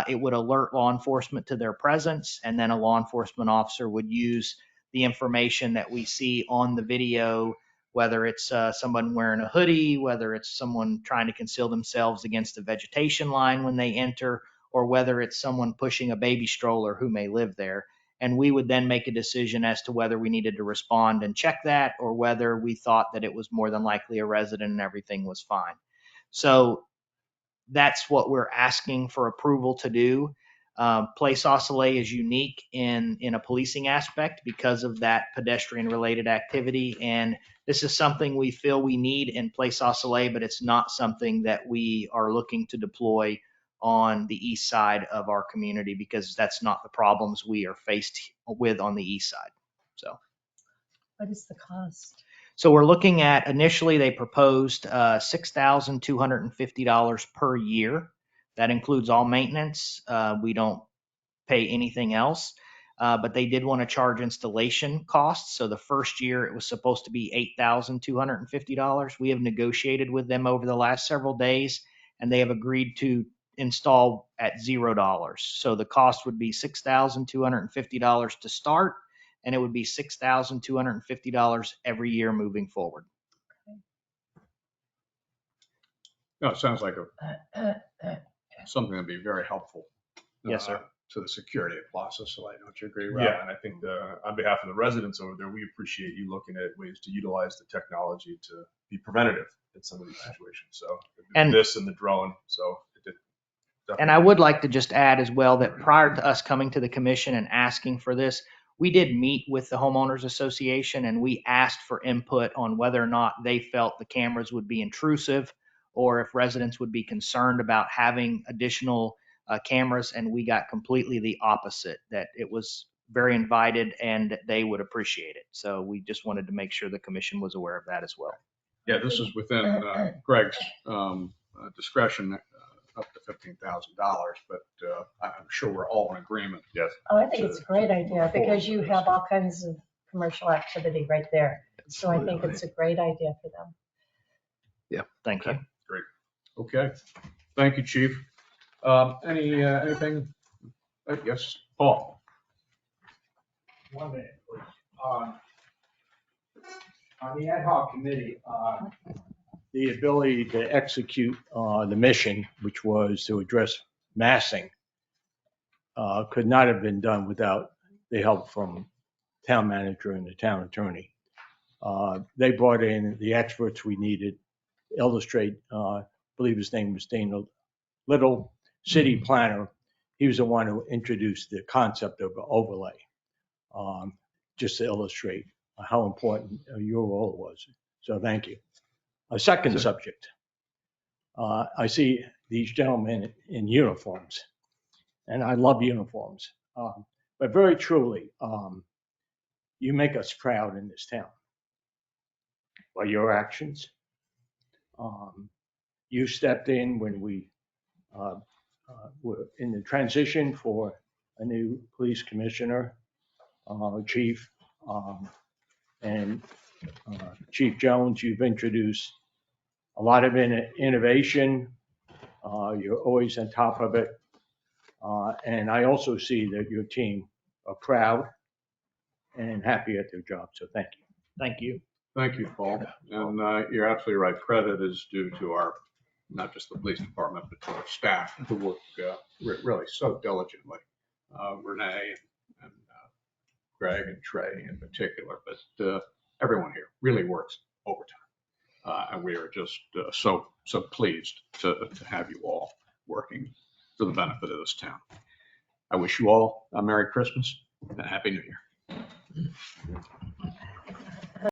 it would alert law enforcement to their presence, and then a law enforcement officer would use the information that we see on the video, whether it's someone wearing a hoodie, whether it's someone trying to conceal themselves against the vegetation line when they enter, or whether it's someone pushing a baby stroller who may live there. And we would then make a decision as to whether we needed to respond and check that, or whether we thought that it was more than likely a resident and everything was fine. So that's what we're asking for approval to do. Place Au Soleil is unique in a policing aspect because of that pedestrian-related activity, and this is something we feel we need in Place Au Soleil, but it's not something that we are looking to deploy on the east side of our community because that's not the problems we are faced with on the east side. So, What is the cost? So we're looking at, initially they proposed $6,250 per year. That includes all maintenance. We don't pay anything else, but they did want to charge installation costs. So the first year it was supposed to be $8,250. We have negotiated with them over the last several days, and they have agreed to install at $0. So the cost would be $6,250 to start, and it would be $6,250 every year moving forward. No, it sounds like something that'd be very helpful. Yes, sir. To the security of Place Au Soleil. Don't you agree, Rob? Yeah, and I think on behalf of the residents over there, we appreciate you looking at ways to utilize the technology to be preventative in some of these situations. So And- this and the drone, so it did. And I would like to just add as well that prior to us coming to the commission and asking for this, we did meet with the homeowners association and we asked for input on whether or not they felt the cameras would be intrusive or if residents would be concerned about having additional cameras, and we got completely the opposite, that it was very invited and that they would appreciate it. So we just wanted to make sure the commission was aware of that as well. Yeah, this is within Greg's discretion, up to $15,000, but I'm sure we're all in agreement. Yes. Oh, I think it's a great idea because you have all kinds of commercial activity right there. So I think it's a great idea for them. Yeah, thank you. Great. Okay. Thank you, Chief. Anything? Yes, Paul. 1 minute, please. On the ad hoc committee, the ability to execute the mission, which was to address massing, could not have been done without the help from town manager and the town attorney. They brought in the experts we needed to illustrate, I believe his name was Dana Little, city planner. He was the one who introduced the concept of an overlay, just to illustrate how important your role was. So thank you. A second subject. I see these gentlemen in uniforms, and I love uniforms. But very truly, you make us proud in this town by your actions. You stepped in when we were in the transition for a new police commissioner, chief, and Chief Jones, you've introduced a lot of innovation. You're always on top of it. And I also see that your team are proud and happy at their job. So thank you. Thank you. Thank you, Paul. And you're absolutely right. Credit is due to our, not just the police department, but to our staff who work really so diligently. Renee and Greg and Trey in particular, but everyone here really works overtime. And we are just so pleased to have you all working for the benefit of this town. I wish you all a Merry Christmas and a Happy New Year.